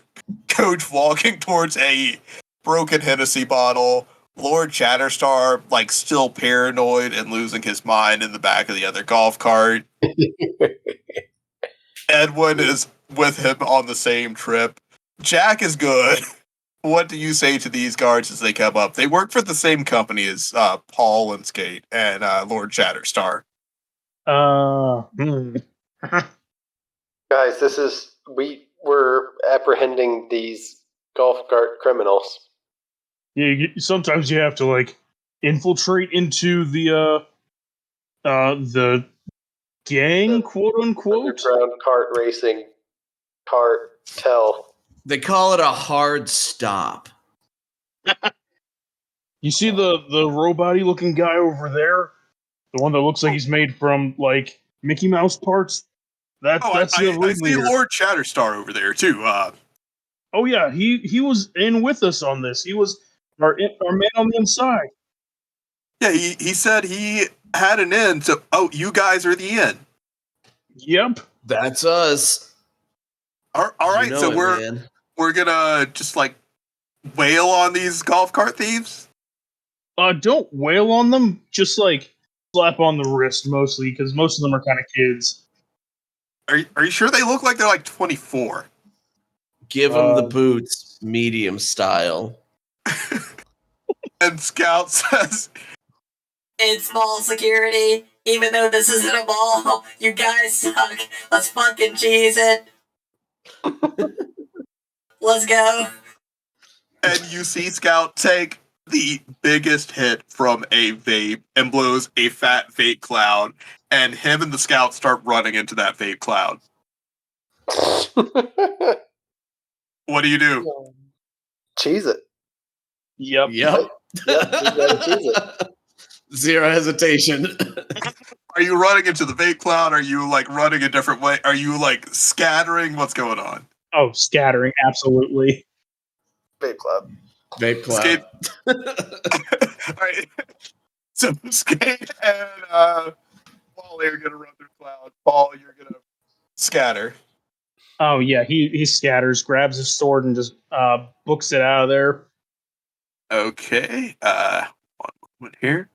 Coach walking towards a broken Hennessy bottle. Lord Chatterstar, still paranoid and losing his mind in the back of the other golf cart. Edwin is with him on the same trip. Jack is good. What do you say to these guards as they come up? They work for the same company as Paul and Skate and Lord Chatterstar. Guys, we're apprehending these golf cart criminals. Yeah, sometimes you have to infiltrate into the gang, quote unquote. Underground kart racing cartel. They call it a hard stop. You see the robot-y looking guy over there? The one that looks like he's made from Mickey Mouse parts? That's the I see leader. Lord Chatterstar over there too. Oh yeah, he was in with us on this. He was our man on the inside. Yeah, he said he had an in. So, you guys are the in. Yep, that's us. All right, so we're gonna just wail on these golf cart thieves. Don't wail on them. Just slap on the wrist mostly, because most of them are kind of kids. Are you sure they look like they're 24? Give them the boots, medium style. And Scout says, "It's mall security. Even though this isn't a mall, you guys suck. Let's fucking cheese it. Let's go." And you see Scout take the biggest hit from a vape and blows a fat vape cloud, and him and the Scout start running into that vape cloud. What do you do? Cheese it. Yep. Zero hesitation. Are you running into the vape cloud? Are you running a different way? Are you scattering? What's going on? Oh, scattering, absolutely. Vape club. Vape cloud. All right. So Skate and Wally are gonna run through cloud. Paul, you're gonna scatter. Oh yeah, he scatters, grabs his sword, and just books it out of there. Okay. One moment here.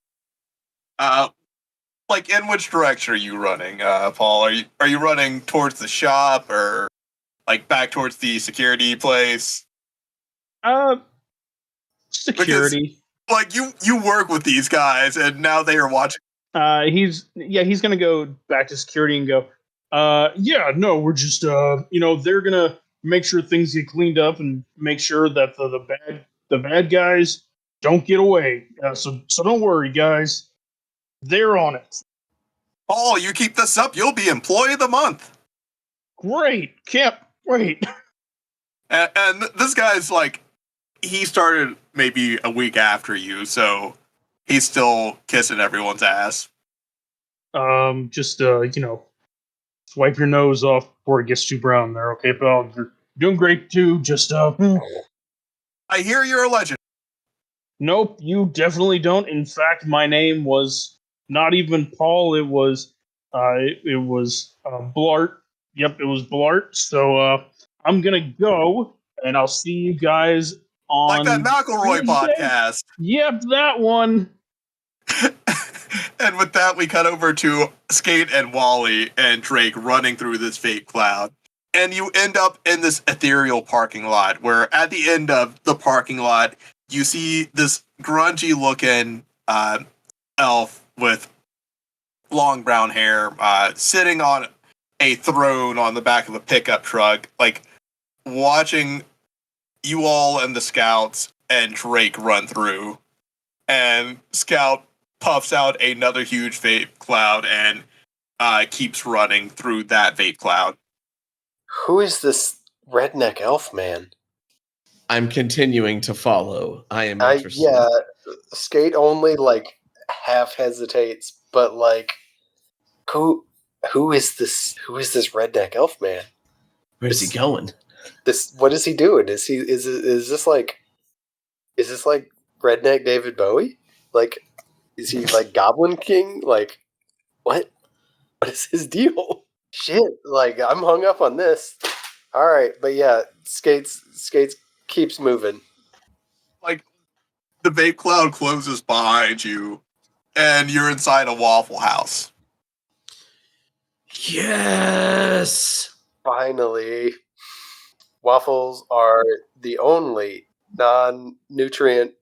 Like in which direction are you running, Paul? Are you running towards the shop or like back towards the security place? Security. Like you work with these guys and now they are watching. He's gonna go back to security and go. Yeah, no, we're just they're gonna make sure things get cleaned up and make sure that the bad guys don't get away. So don't worry, guys. They're on it. Paul, you keep this up, you'll be employee of the month. Great, can't wait. And this guy's like, he started maybe a week after you, so he's still kissing everyone's ass. Just swipe your nose off before it gets too brown. There, okay, pal. You're doing great too. Just I hear you're a legend. Nope, you definitely don't. In fact, my name was not even Paul. It was Blart. Yep, it was Blart. So I'm gonna go, and I'll see you guys on Like that McElroy Tuesday. podcast. Yep, that one. And with that, we cut over to Skate and Wally and Drake running through this fake cloud. And you end up in this ethereal parking lot where at the end of the parking lot, you see this grungy looking elf with long brown hair sitting on a throne on the back of a pickup truck, like watching you all and the scouts and Drake run through. And Scout puffs out another huge vape cloud and keeps running through that vape cloud. Who is this redneck elf man? I'm continuing to follow. I am interested. Skate only like half hesitates, but like who is this redneck elf man? Where's he going? What is he doing? Is this like redneck David Bowie? Like is he like Goblin King? Like what is his deal? Shit, like I'm hung up on this. All right, but yeah, skates keeps moving. Like the vape cloud closes behind you and you're inside a Waffle House. Yes. Finally, waffles are the only non-nutrient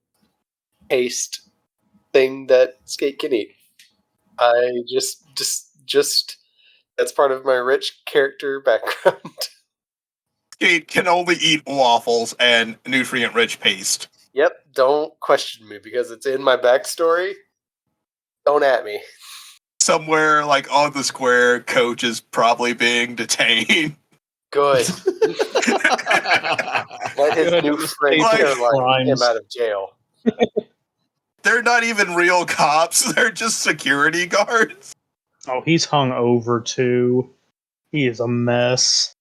paste thing that Skate can eat. I just that's part of my rich character background. Skate can only eat waffles and nutrient-rich paste. Yep, don't question me because it's in my backstory. Don't at me. Somewhere like on the square, Coach is probably being detained. Good. Let his Good. new friend Caroline get him out of jail. They're not even real cops, they're just security guards. Oh, he's hung over too. He is a mess.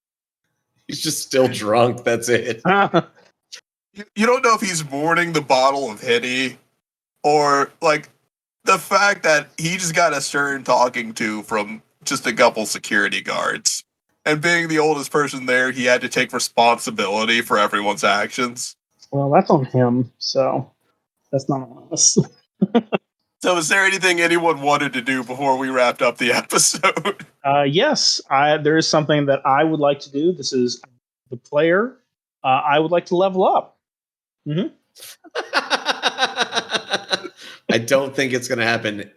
He's just still drunk. That's it. You don't know if he's mourning the bottle of Henny or like the fact that he just got a stern talking to from just a couple security guards. And being the oldest person there, he had to take responsibility for everyone's actions. Well, that's on him, so that's not on us. So is there anything anyone wanted to do before we wrapped up the episode? Yes, there is something that I would like to do. This is the player. I would like to level up. Mm-hmm. I don't think it's going to happen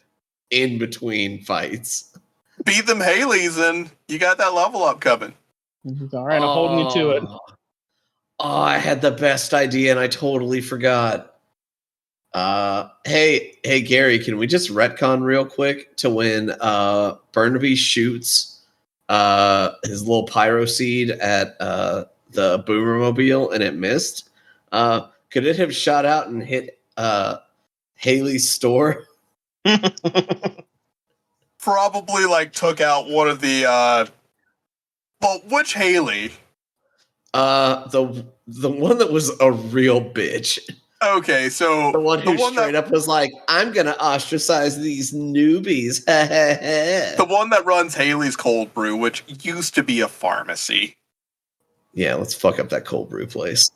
in between fights. Beat them Haleys and you got that level up coming. All right, I'm holding you to it. Oh, I had the best idea and I totally forgot. Hey, Gary, can we just retcon real quick to when Burnaby shoots his little pyro seed at the Boomermobile and it missed? Could it have shot out and hit Haley's store? Probably like took out one of the well, which Haley? The one that was a real bitch. Okay, so The one who straight that up was like, I'm going to ostracize these newbies. the one that runs Haley's Cold Brew, which used to be a pharmacy. Yeah, let's fuck up that cold brew place.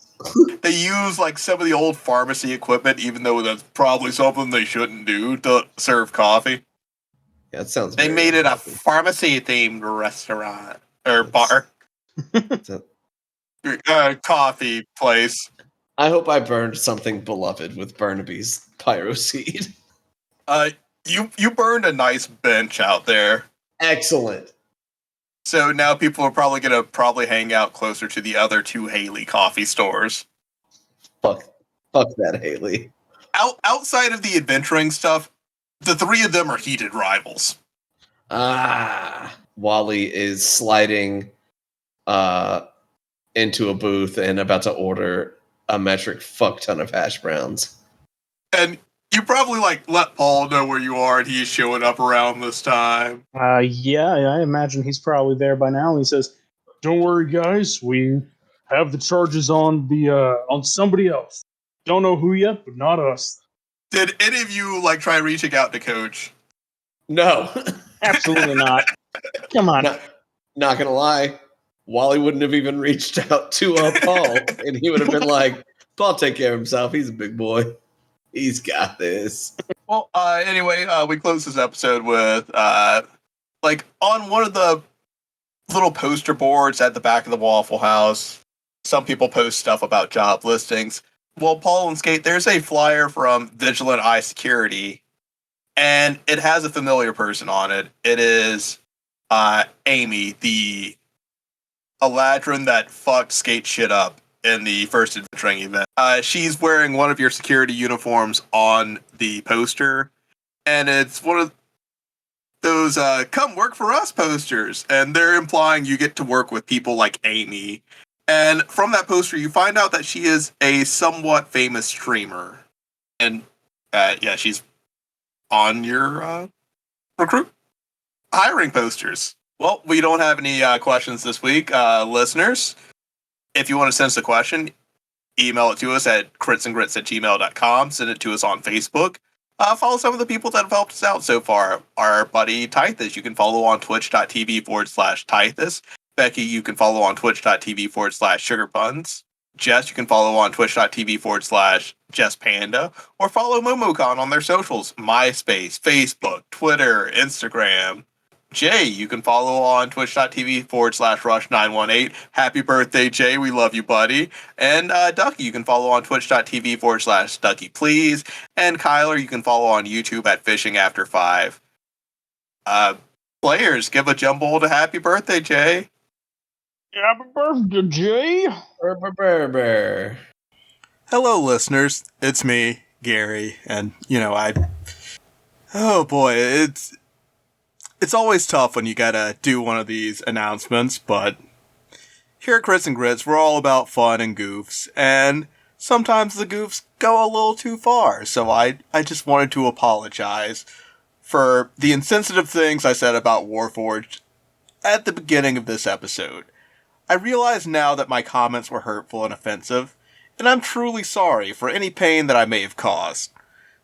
They use like some of the old pharmacy equipment, even though that's probably something they shouldn't do to serve coffee. Yeah, that sounds They very made it a unhealthy. pharmacy-themed restaurant or bar, That- coffee place. I hope I burned something beloved with Burnaby's pyro seed. You burned a nice bench out there, Excellent. so now people are probably gonna hang out closer to the other two Haley coffee stores. Fuck that, Haley. Outside of the adventuring stuff, the three of them are heated rivals. Wally is sliding into a booth and about to order a metric fuck ton of hash browns. And you probably let Paul know where you are, and he's showing up around this time. Yeah, I imagine he's probably there by now. He says, "Don't worry, guys. We have the charges on on somebody else. Don't know who yet, but not us. Did any of you try reaching out to Coach? No. Absolutely not. Come on." Not gonna lie, Wally wouldn't have even reached out to Paul, and he would have been like, Paul, take care of himself. He's a big boy. He's got this. Well, anyway, we close this episode with on one of the little poster boards at the back of the Waffle House, some people post stuff about job listings. Well, Paul and Skate, there's a flyer from Vigilant Eye Security, and it has a familiar person on it. It is Amy, the Eladrin that fucked Skate shit up in the first adventuring event. She's wearing one of your security uniforms on the poster, and it's one of those come work for us posters, and they're implying you get to work with people like Amy. And from that poster, you find out that she is a somewhat famous streamer. And she's on your recruit hiring posters. Well, we don't have any questions this week, listeners. If you want to send us a question, email it to us at critsandgrits@gmail.com. Send it to us on Facebook. Follow some of the people that have helped us out so far. Our buddy Tithus, you can follow on twitch.tv/Tithus. Becky, you can follow on twitch.tv/sugarpuns. Jess, you can follow on twitch.tv/JessPanda. Or follow MomoCon on their socials, MySpace, Facebook, Twitter, Instagram. Jay, you can follow on twitch.tv/Rush918. Happy birthday, Jay. We love you, buddy. And Ducky, you can follow on twitch.tv/DuckyPlease. And Kyler, you can follow on YouTube at Fishing After 5. Players, give a jumble to happy birthday, Jay. Happy birthday, Jay. Hello, listeners. It's me, Gary. And, oh boy, it's always tough when you gotta do one of these announcements, but here at Crits and Grits, we're all about fun and goofs, and sometimes the goofs go a little too far, so I just wanted to apologize for the insensitive things I said about Warforged at the beginning of this episode. I realize now that my comments were hurtful and offensive, and I'm truly sorry for any pain that I may have caused.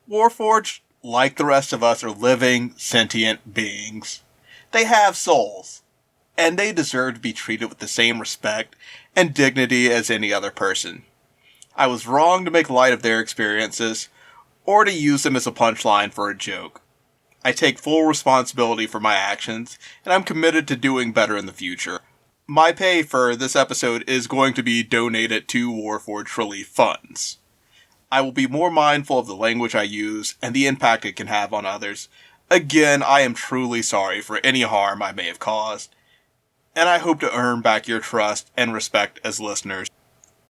Warforged, like the rest of us, are living, sentient beings. They have souls, and they deserve to be treated with the same respect and dignity as any other person. I was wrong to make light of their experiences, or to use them as a punchline for a joke. I take full responsibility for my actions, and I'm committed to doing better in the future. My pay for this episode is going to be donated to Warforged Relief Funds. I will be more mindful of the language I use and the impact it can have on others. Again, I am truly sorry for any harm I may have caused, and I hope to earn back your trust and respect as listeners.